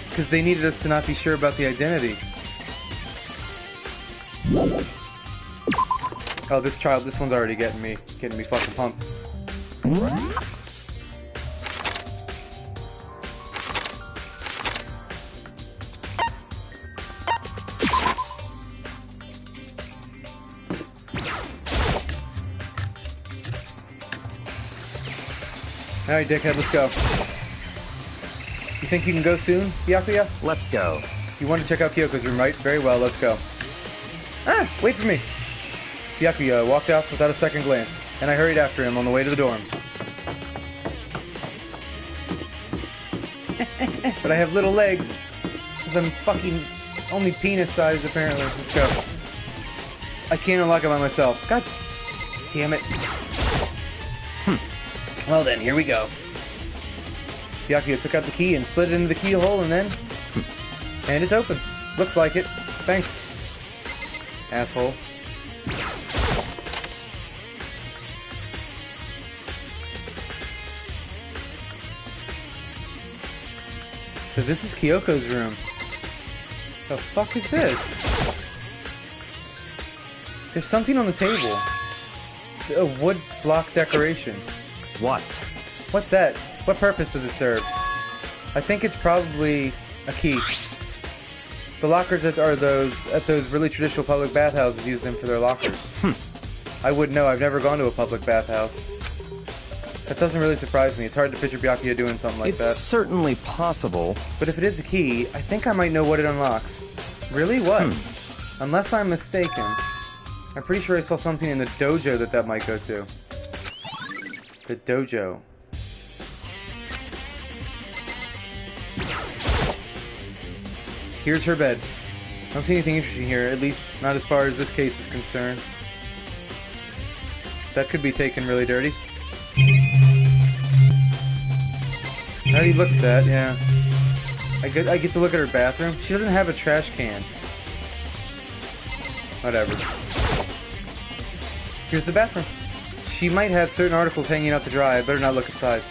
Because they needed us to not be sure about the identity. Oh, this one's already getting me fucking pumped. Alright, dickhead, let's go. You think you can go soon, Byakuya? Let's go. You want to check out Kyoko's room, right? Very well, let's go. Ah, wait for me! Byakuya walked off without a second glance, and I hurried after him on the way to the dorms. But I have little legs, because I'm fucking only penis-sized, apparently. Let's go. I can't unlock it by myself. God damn it. Well then, here we go. Byakuya took out the key and slid it into the keyhole, and then... And it's open. Looks like it. Thanks. Asshole. So this is Kyoko's room. The fuck is this? There's something on the table. It's a wood block decoration. What? What's that? What purpose does it serve? I think it's probably a key. The lockers at those really traditional public bathhouses use them for their lockers. I wouldn't know. I've never gone to a public bathhouse. That doesn't really surprise me. It's hard to picture Byakuya doing something like that. It's certainly possible. But if it is a key, I think I might know what it unlocks. Really? What? Unless I'm mistaken. I'm pretty sure I saw something in the dojo that might go to. The dojo. Here's her bed. I don't see anything interesting here, at least not as far as this case is concerned. That could be taken really dirty. How do you look at that? Yeah. I get to look at her bathroom. She doesn't have a trash can. Whatever. Here's the bathroom. She might have certain articles hanging out to dry. I better not look inside.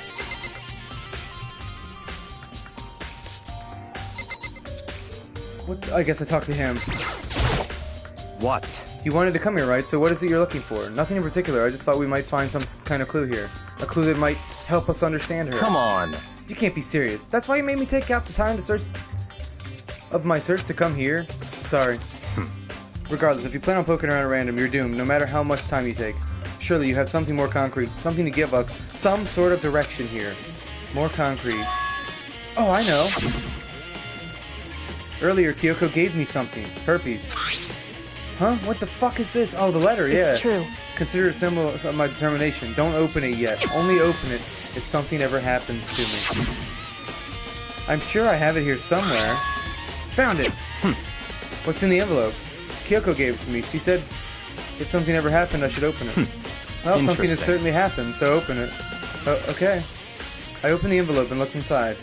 What? I guess I talked to him. What? You wanted to come here, right? So what is it you're looking for? Nothing in particular. I just thought we might find some kind of clue here. A clue that might help us understand her. Come on. You can't be serious. That's why you made me take out the time to search... Of my search to come here? Sorry. Regardless, if you plan on poking around at random, you're doomed, no matter how much time you take. Surely you have something more concrete, something to give us some sort of direction here. More concrete. Oh, I know. Earlier, Kyoko gave me something. Herpes. Huh? What the fuck is this? Oh, the letter, yeah. It's true. Consider it a symbol of my determination. Don't open it yet. Only open it if something ever happens to me. I'm sure I have it here somewhere. Found it! What's in the envelope? Kyoko gave it to me. She said if something ever happened, I should open it. Well, something has certainly happened, so open it. Oh, okay. I opened the envelope and looked inside.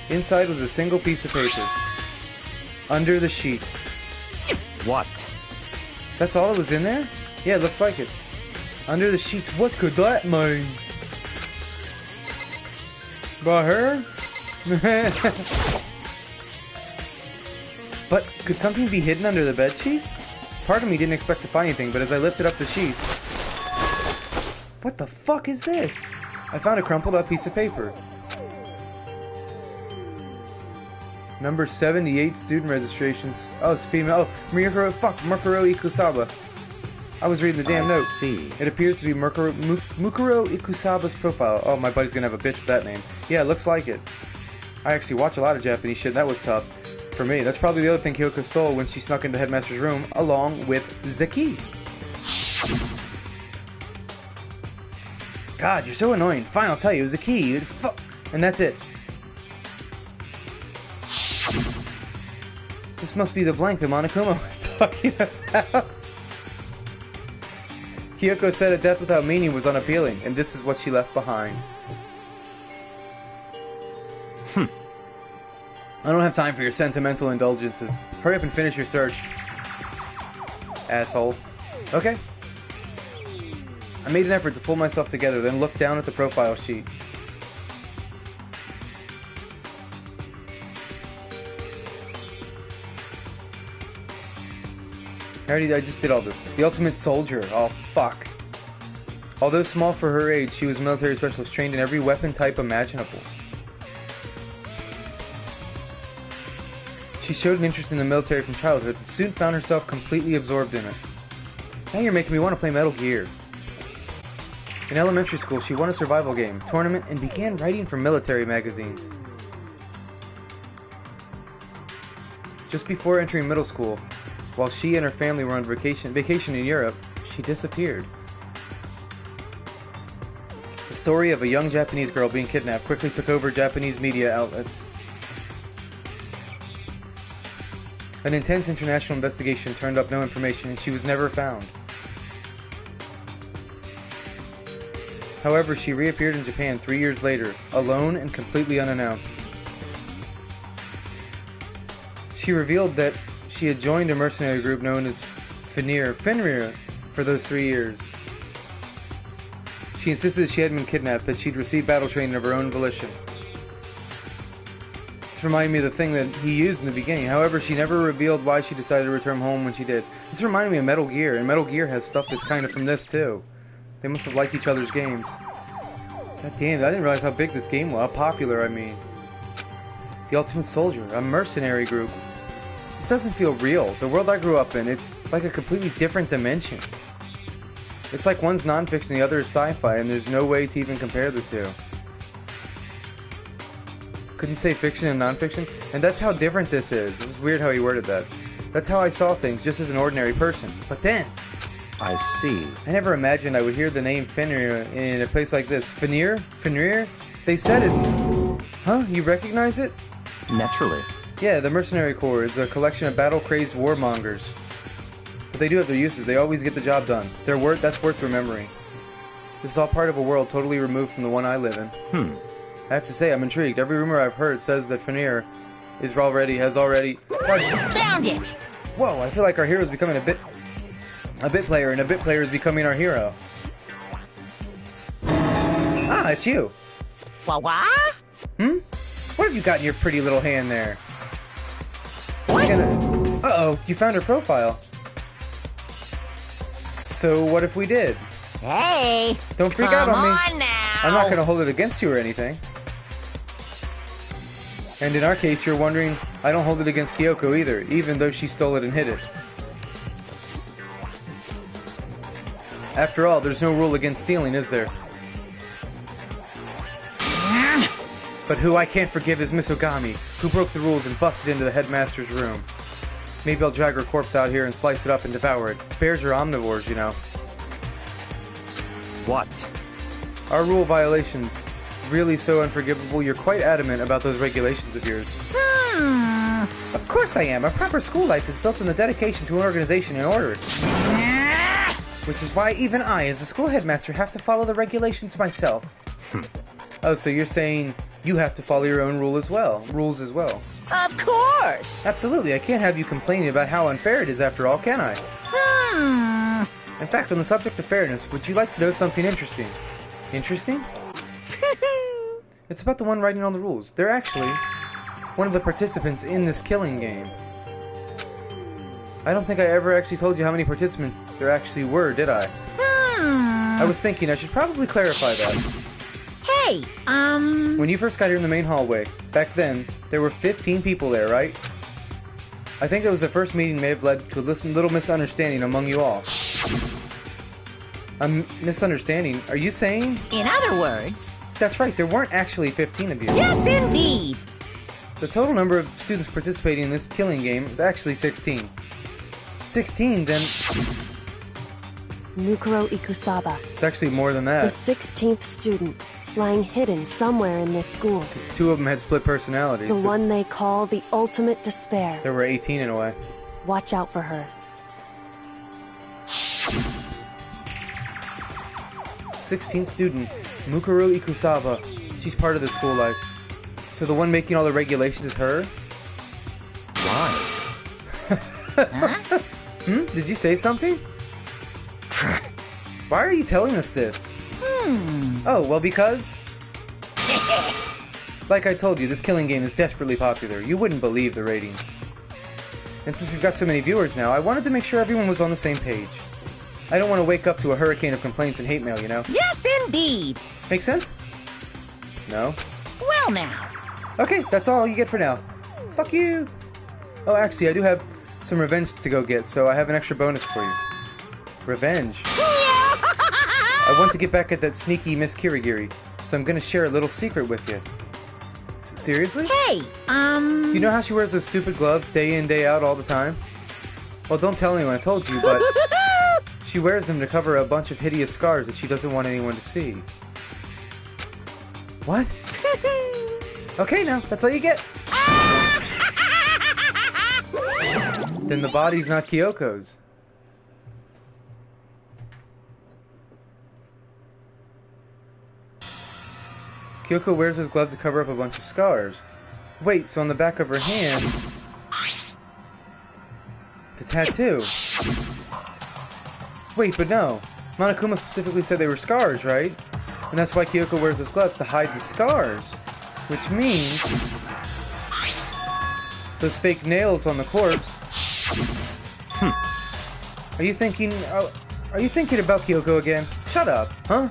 Inside was a single piece of paper. Under the sheets. What? That's all that was in there? Yeah, it looks like it. Under the sheets. What could that mean? By her? But could something be hidden under the bed sheets? Part of me didn't expect to find anything, but as I lifted up the sheets... What the fuck is this? I found a crumpled up piece of paper. Number 78, student registrations. Oh, it's female. Oh, Mukuro Ikusaba. I was reading the damn note. See. It appears to be Mukuro Ikusaba's profile. Oh, my buddy's gonna have a bitch with that name. Yeah, it looks like it. I actually watch a lot of Japanese shit. That was tough. For me, that's probably the other thing Kyoko stole when she snuck into Headmaster's room, along with the key. God, you're so annoying. Fine, I'll tell you, it was the key. And that's it. This must be the blank that Monokuma was talking about. Kyoko said a death without meaning was unappealing, and this is what she left behind. I don't have time for your sentimental indulgences. Hurry up and finish your search. Asshole. Okay. I made an effort to pull myself together, then looked down at the profile sheet. I just did all this. The ultimate soldier. Oh, fuck. Although small for her age, she was a military specialist trained in every weapon type imaginable. She showed an interest in the military from childhood, and soon found herself completely absorbed in it. Now you're making me want to play Metal Gear. In elementary school, she won a survival game, tournament, and began writing for military magazines. Just before entering middle school, while she and her family were on vacation in Europe, she disappeared. The story of a young Japanese girl being kidnapped quickly took over Japanese media outlets. An intense international investigation turned up no information, and she was never found. However, she reappeared in Japan 3 years later, alone and completely unannounced. She revealed that she had joined a mercenary group known as Fenrir for those 3 years. She insisted she hadn't been kidnapped, that she'd received battle training of her own volition. This reminded me of the thing that he used in the beginning. However, she never revealed why she decided to return home when she did. This reminded me of Metal Gear, and Metal Gear has stuff that's kind of from this too. They must have liked each other's games. God damn, I didn't realize how big this game was. How popular, I mean. The Ultimate Soldier, a mercenary group. This doesn't feel real. The world I grew up in, it's like a completely different dimension. It's like one's non-fiction, the other is sci-fi, and there's no way to even compare the two. Couldn't say fiction and non-fiction, and that's how different this is. It was weird how he worded that. That's how I saw things, just as an ordinary person. But then... I see. I never imagined I would hear the name Fenrir in a place like this. Fenrir? Fenrir? They said it. Huh? You recognize it? Naturally. Yeah, the Mercenary Corps is a collection of battle-crazed warmongers. But they do have their uses. They always get the job done. That's worth remembering. This is all part of a world totally removed from the one I live in. I have to say, I'm intrigued. Every rumor I've heard says that Fenrir has already... Found it! Whoa, I feel like our hero's becoming a bit player, and a bit player is becoming our hero. Ah, it's you. What? What have you got in your pretty little hand there? Uh-oh, you found her profile. So what if we did? Hey! Don't freak out on me. Come on now! I'm not gonna hold it against you or anything. And in our case, you're wondering, I don't hold it against Kyoko either, even though she stole it and hid it. After all, there's no rule against stealing, is there? But who I can't forgive is Miss Ogami, who broke the rules and busted into the headmaster's room. Maybe I'll drag her corpse out here and slice it up and devour it. Bears are omnivores, you know. What? Our rule violations. Really so unforgivable, you're quite adamant about those regulations of yours. Of course I am. A proper school life is built on the dedication to an organization and order. Which is why even I, as the school headmaster, have to follow the regulations myself. Oh, so you're saying you have to follow your own rules as well. Of course. Absolutely, I can't have you complaining about how unfair it is after all, can I? In fact, on the subject of fairness, would you like to know something interesting? Interesting? It's about the one writing on the rules. They're actually one of the participants in this killing game. I don't think I ever actually told you how many participants there actually were, did I? I was thinking I should probably clarify that. Hey, When you first got here in the main hallway, back then, there were 15 people there, right? I think that was the first meeting may have led to a little misunderstanding among you all. A misunderstanding? Are you saying? In other words... That's right, there weren't actually 15 of you. Yes, indeed! The total number of students participating in this killing game is actually 16. 16, then... Mukuro Ikusaba, It's actually more than the that. 16th student, lying hidden somewhere in this school. Because 2 of them had split personalities. The so one they call the ultimate despair. there were 18 in a way. Watch out for her. 16th student, Mukuro Ikusaba. She's part of the school life. So the one making all the regulations is her? Why? Did you say something? Why are you telling us this? Oh, well, because... Like I told you, this killing game is desperately popular. You wouldn't believe the ratings. And since we've got so many viewers now, I wanted to make sure everyone was on the same page. I don't want to wake up to a hurricane of complaints and hate mail, you know? Yes, indeed! Make sense? No? Well now. Okay, that's all you get for now. Fuck you! Oh, actually, I do have some revenge to go get, so I have an extra bonus for you. Revenge. I want to get back at that sneaky Miss Kirigiri, so I'm gonna share a little secret with you. Seriously? Hey, You know how she wears those stupid gloves day in, day out all the time? Well, don't tell anyone I told you, but she wears them to cover a bunch of hideous scars that she doesn't want anyone to see. What? Okay, now, that's all you get. Then the body's not Kyoko's. Kyoko wears those gloves to cover up a bunch of scars. Wait, so on the back of her hand... The tattoo. Wait, but no. Monokuma specifically said they were scars, right? And that's why Kyoko wears those gloves, to hide the scars. Which means... those fake nails on the corpse... Are you thinking... are you thinking about Kyoko again? Shut up, huh?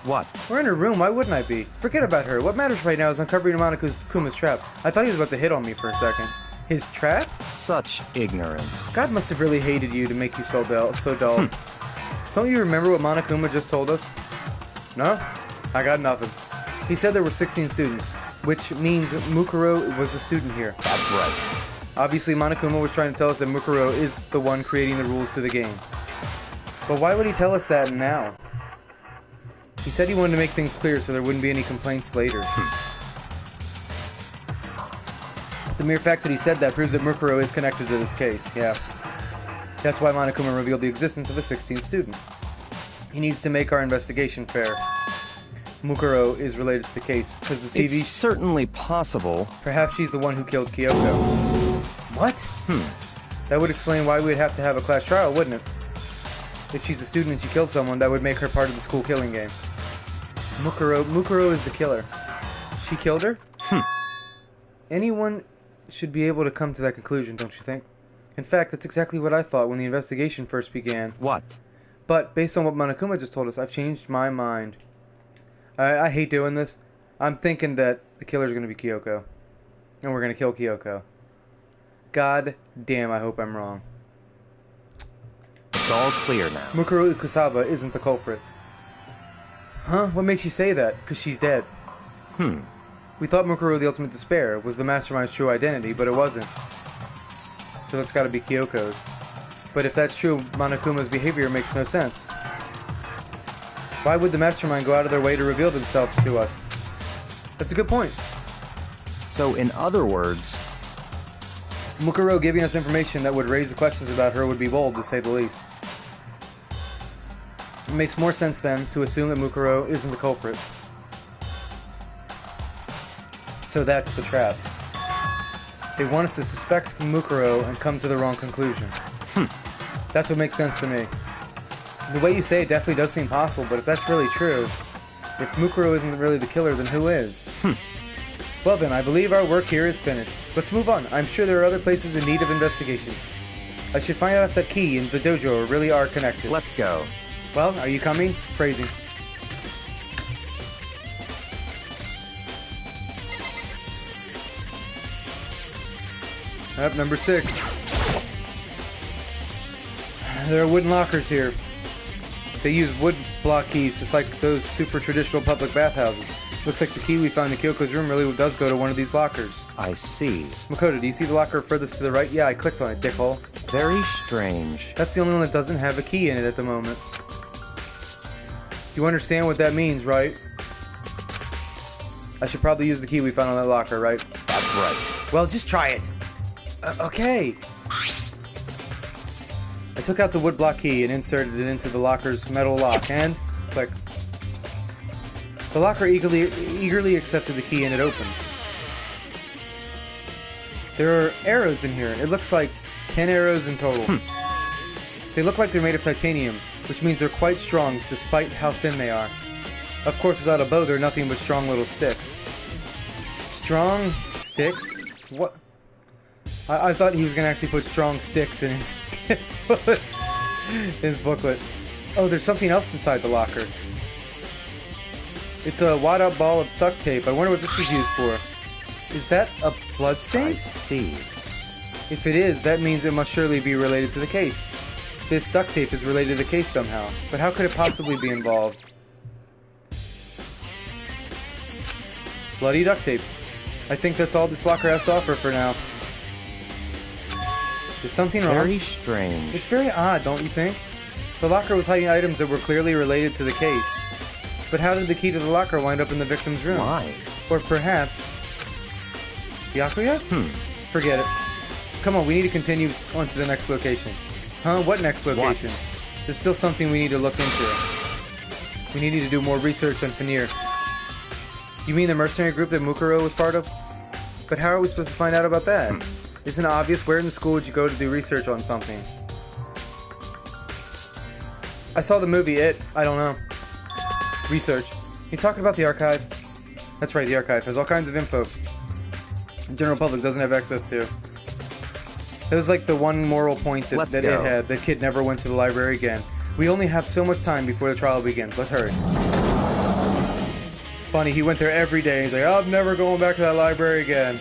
What? We're in her room, why wouldn't I be? Forget about her. What matters right now is uncovering Monokuma's trap. I thought he was about to hit on me for a second. His trap? Such ignorance. God must have really hated you to make you so dull. Don't you remember what Monokuma just told us? No? I got nothing. He said there were 16 students, which means Mukuro was a student here. That's right. Obviously, Monokuma was trying to tell us that Mukuro is the one creating the rules to the game. But why would he tell us that now? He said he wanted to make things clear so there wouldn't be any complaints later. The mere fact that he said that proves that Mukuro is connected to this case, yeah. That's why Monokuma revealed the existence of a 16th student. He needs to make our investigation fair. Mukuro is related to the case, because the TV... It's certainly possible. Perhaps she's the one who killed Kyoko. What? That would explain why we'd have to have a class trial, wouldn't it? If she's a student and she killed someone, that would make her part of the school killing game. Mukuro is the killer. She killed her? Anyone should be able to come to that conclusion, don't you think? In fact, that's exactly what I thought when the investigation first began. What? But, based on what Monokuma just told us, I've changed my mind. I hate doing this. I'm thinking that the killer's going to be Kyoko. And we're going to kill Kyoko. God damn, I hope I'm wrong. It's all clear now. Mukuro Ikusaba isn't the culprit. Huh? What makes you say that? Because she's dead. We thought Mukuro the Ultimate Despair was the mastermind's true identity, but it wasn't. So that's gotta be Kyoko's. But if that's true, Monokuma's behavior makes no sense. Why would the mastermind go out of their way to reveal themselves to us? That's a good point. So, in other words, Mukuro giving us information that would raise the questions about her would be bold, to say the least. It makes more sense, then, to assume that Mukuro isn't the culprit. So that's the trap. They want us to suspect Mukuro and come to the wrong conclusion. That's what makes sense to me. The way you say it definitely does seem possible, but if that's really true, if Mukuro isn't really the killer, then who is? Well then, I believe our work here is finished. Let's move on. I'm sure there are other places in need of investigation. I should find out if that key and the dojo really are connected. let's go. Well, are you coming? Phrasing. Up, number 6. There are wooden lockers here. They use wood block keys, just like those super traditional public bathhouses. Looks like the key we found in Kyoko's room really does go to one of these lockers. I see. Makoto, do you see the locker furthest to the right? Yeah, I clicked on it, dickhole. Very strange. That's the only one that doesn't have a key in it at the moment. You understand what that means, right? I should probably use the key we found on that locker, right? That's right. Well, just try it. Okay. I took out the woodblock key and inserted it into the locker's metal lock, and click. The locker eagerly accepted the key and it opened. There are arrows in here. It looks like 10 arrows in total. They look like they're made of titanium, which means they're quite strong despite how thin they are. Of course, without a bow, they're nothing but strong little sticks. Strong sticks? What? I thought he was going to actually put strong sticks in his booklet. Oh, there's something else inside the locker. It's a wad-out ball of duct tape. I wonder what this was used for. Is that a blood stain? I see. If it is, that means it must surely be related to the case. This duct tape is related to the case somehow. But how could it possibly be involved? Bloody duct tape. I think that's all this locker has to offer for now. Is something wrong? Very strange. It's very odd, don't you think? The locker was hiding items that were clearly related to the case. But how did the key to the locker wind up in the victim's room? Why? Or perhaps... Byakuya? Forget it. Come on, we need to continue on to the next location. Huh? What next location? What? There's still something we need to look into. We need to do more research on Fanir. You mean the mercenary group that Mukuro was part of? But how are we supposed to find out about that? Isn't it obvious? Where in the school would you go to do research on something? I saw the movie It. I don't know. Research. You talking about the archive? That's right, the archive has all kinds of info the general public doesn't have access to. That was like the one moral point that it had. The kid never went to the library again. We only have so much time before the trial begins. Let's hurry. It's funny, he went there every day. He's like, I'm never going back to that library again.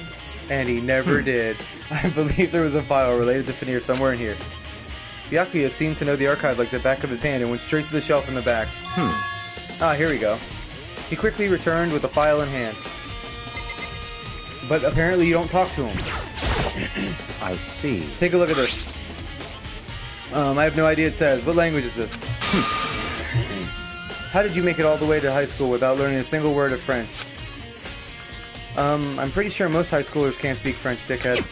And he never did. I believe there was a file related to Fanir somewhere in here. Byakuya seemed to know the archive like the back of his hand and went straight to the shelf in the back. Ah, here we go. He quickly returned with the file in hand. But apparently you don't talk to him. I see. Take a look at this. I have no idea it says. What language is this? How did you make it all the way to high school without learning a single word of French? I'm pretty sure most high schoolers can't speak French, dickhead.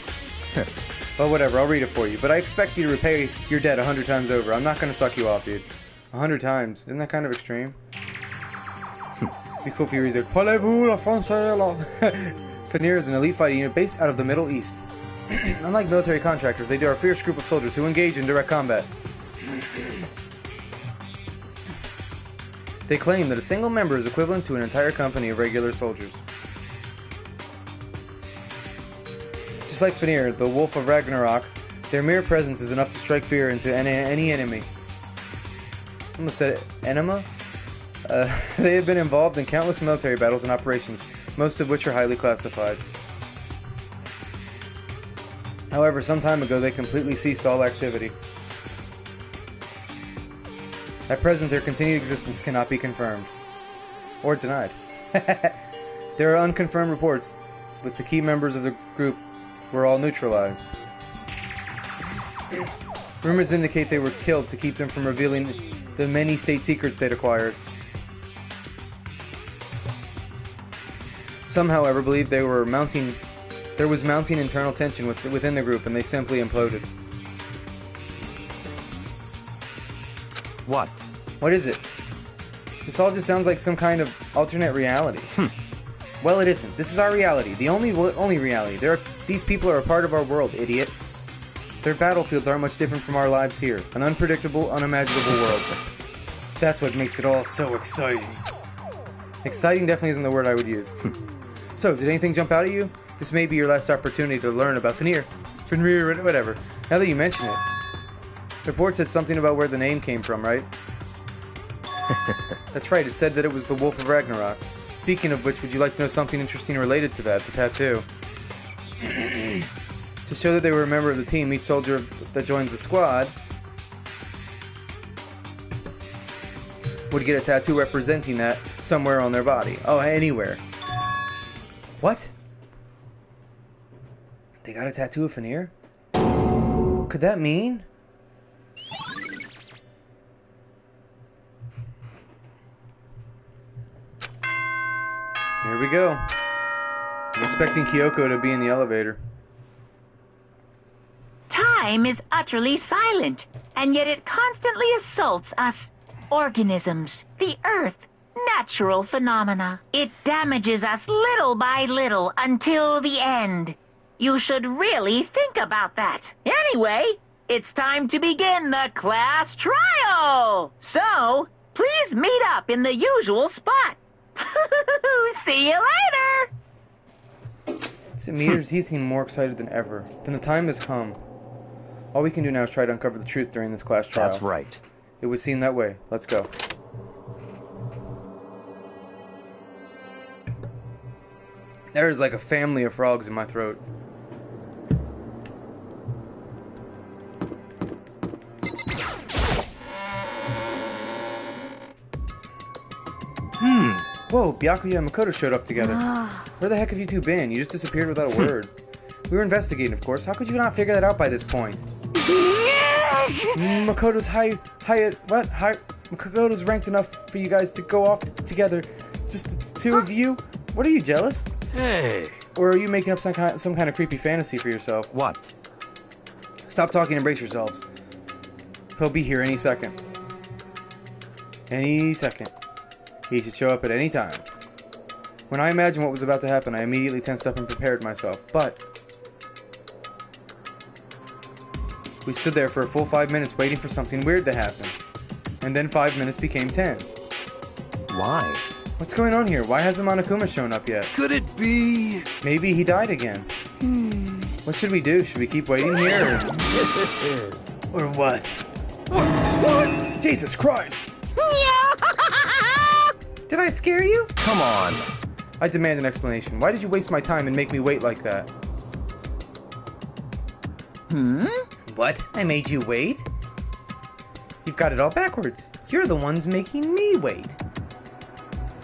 Well, whatever, I'll read it for you. But I expect you to repay your debt 100 times over. I'm not gonna suck you off, dude. 100 times. Isn't that kind of extreme? Be cool if you read it. Parlez-vous la français la... Fanir is an elite fighting unit based out of the Middle East. Unlike military contractors, they are a fierce group of soldiers who engage in direct combat. They claim that a single member is equivalent to an entire company of regular soldiers. Just like Fanir, the Wolf of Ragnarok, their mere presence is enough to strike fear into any enemy. I almost said enema? They have been involved in countless military battles and operations, most of which are highly classified. However, some time ago they completely ceased all activity. At present, their continued existence cannot be confirmed. Or denied. There are unconfirmed reports with the key members of the group were all neutralized. Rumors indicate they were killed to keep them from revealing the many state secrets they'd acquired. Some, however, believe there was mounting internal tension within the group, and they simply imploded. What? What is it? This all just sounds like some kind of alternate reality. Well, it isn't. This is our reality. The only reality. These people are a part of our world, idiot. Their battlefields aren't much different from our lives here. An unpredictable, unimaginable world. That's what makes it all so exciting. Exciting definitely isn't the word I would use. So, did anything jump out at you? This may be your last opportunity to learn about Fenrir, whatever. Now that you mention it. The report said something about where the name came from, right? That's right, it said that it was the Wolf of Ragnarok. Speaking of which, would you like to know something interesting related to that, the tattoo? To show that they were a member of the team, each soldier that joins the squad would get a tattoo representing that somewhere on their body. Oh, anywhere. What? They got a tattoo of Fenrir? Could that mean? Here we go. I'm expecting Kyoko to be in the elevator. Time is utterly silent, and yet it constantly assaults us organisms, the Earth, natural phenomena. It damages us little by little until the end. You should really think about that. Anyway, it's time to begin the class trial. So, please meet up in the usual spot. See you later! Meters, he seemed more excited than ever. Then the time has come. All we can do now is try to uncover the truth during this class trial. That's right. It would seem that way. Let's go. There is like a family of frogs in my throat. Whoa, Byakuya and Makoto showed up together. Where the heck have you two been? You just disappeared without a word. We were investigating, of course. How could you not figure that out by this point? Makoto's Makoto's ranked enough for you guys to go off together. Just the two of you? What are you, jealous? Hey! Or are you making up some kind of creepy fantasy for yourself? What? Stop talking and brace yourselves. He'll be here any second. Any second. He should show up at any time. When I imagined what was about to happen, I immediately tensed up and prepared myself. But we stood there for a full 5 minutes waiting for something weird to happen. And then 5 minutes became 10. Why? What's going on here? Why hasn't Monokuma shown up yet? Could it be? Maybe he died again. What should we do? Should we keep waiting here? Or what? What? Jesus Christ! Did I scare you? Come on. I demand an explanation. Why did you waste my time and make me wait like that? What? I made you wait? You've got it all backwards. You're the ones making me wait.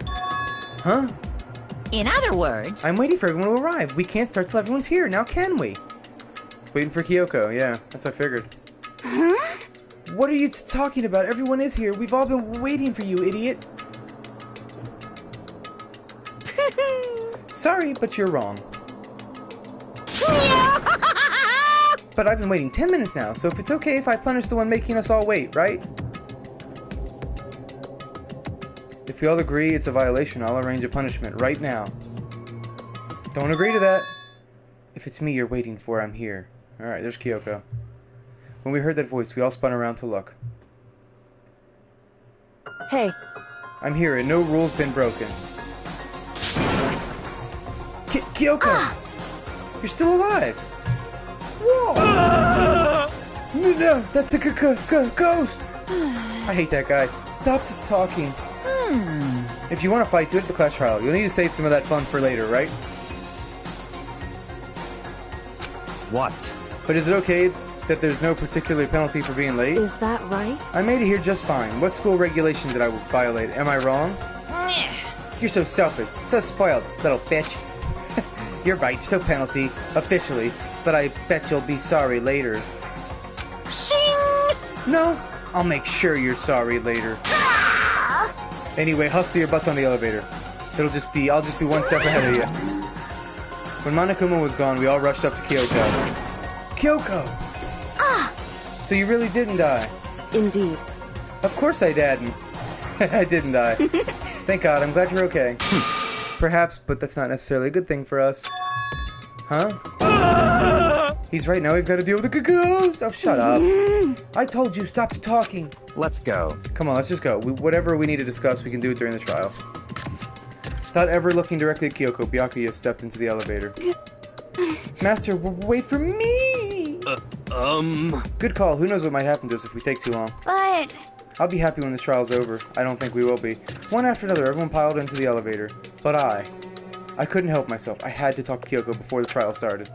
Huh? In other words... I'm waiting for everyone to arrive. We can't start till everyone's here, now can we? Waiting for Kyoko, yeah. That's what I figured. Huh? What are you talking about? Everyone is here. We've all been waiting for you, idiot. Sorry, but you're wrong. But I've been waiting 10 minutes now, so if it's okay if I punish the one making us all wait, right? If we all agree it's a violation, I'll arrange a punishment right now. Don't agree to that. If it's me you're waiting for, I'm here. Alright, there's Kyoko. When we heard that voice, we all spun around to look. Hey, I'm here and no rule's been broken. Kyoko! You're still alive! Whoa! No, that's a ghost! I hate that guy. Stop talking. If you want to fight, do it at the class trial. You'll need to save some of that fun for later, right? What? But is it okay that there's no particular penalty for being late? Is that right? I made it here just fine. What school regulation did I violate? Am I wrong? You're so selfish, so spoiled, little bitch. You're right, so penalty, officially, but I bet you'll be sorry later. Shing! No, I'll make sure you're sorry later. Anyway, hustle your butts on the elevator. I'll just be one step ahead of you. When Monokuma was gone, we all rushed up to Kyoko. Kyoko! Ah! So you really didn't die? Indeed. Of course I didn't. I didn't die. Thank God, I'm glad you're okay. Perhaps, but that's not necessarily a good thing for us. Huh? He's right, now we've got to deal with the ghost! Oh, shut up. I told you, stop talking. Let's go. Come on, let's just go. Whatever we need to discuss, we can do it during the trial. Without ever looking directly at Kyoko, Byakuya stepped into the elevator. Master, wait for me! Good call. Who knows what might happen to us if we take too long. But... I'll be happy when this trial's over. I don't think we will be. One after another, everyone piled into the elevator. But I couldn't help myself. I had to talk to Kyoko before the trial started.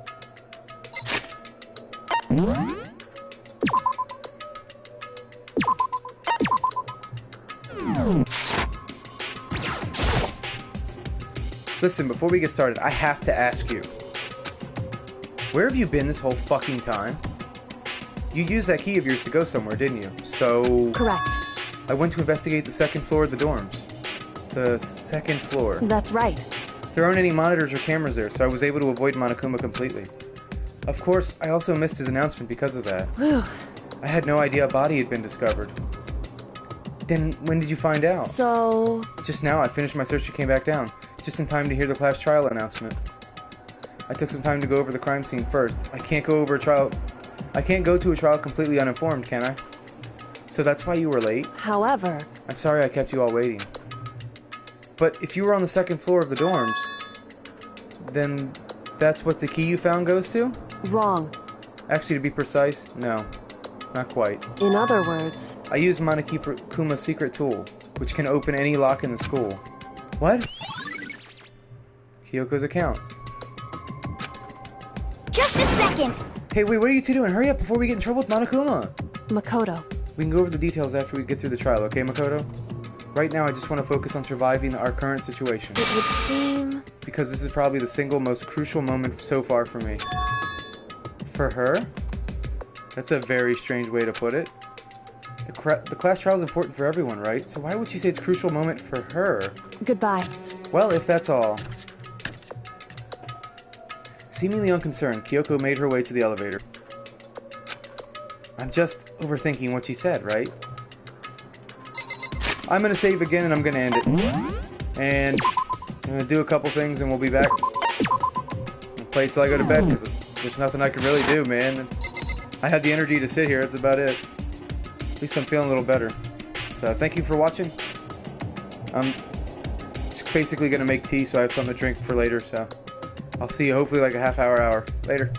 Listen, before we get started, I have to ask you. Where have you been this whole fucking time? You used that key of yours to go somewhere, didn't you? So... Correct. I went to investigate the second floor of the dorms. The second floor. That's right. There aren't any monitors or cameras there, so I was able to avoid Monokuma completely. Of course, I also missed his announcement because of that. Whew. I had no idea a body had been discovered. Then, when did you find out? So... Just now, I finished my search and came back down. Just in time to hear the class trial announcement. I took some time to go over the crime scene first. I can't go to a trial completely uninformed, can I? So that's why you were late? However... I'm sorry I kept you all waiting. But if you were on the second floor of the dorms, then that's what the key you found goes to? Wrong. Actually, to be precise, no. Not quite. In other words... I used Monokuma's secret tool, which can open any lock in the school. What? Kyoko's account. Just a second! Hey, wait, what are you two doing? Hurry up before we get in trouble with Monokuma! Makoto. We can go over the details after we get through the trial, okay, Makoto? Right now, I just want to focus on surviving our current situation. It would seem... Because this is probably the single most crucial moment so far for me. For her? That's a very strange way to put it. The class trial is important for everyone, right? So why would she say it's a crucial moment for her? Goodbye. Well, if that's all. Seemingly unconcerned, Kyoko made her way to the elevator. I'm just overthinking what she said, right? I'm gonna save again and I'm gonna end it. And I'm gonna do a couple things and we'll be back. I'll play till I go to bed because there's nothing I can really do, man. I have the energy to sit here, that's about it. At least I'm feeling a little better. So thank you for watching. I'm just basically gonna make tea so I have something to drink for later, so I'll see you hopefully like a half hour. Later.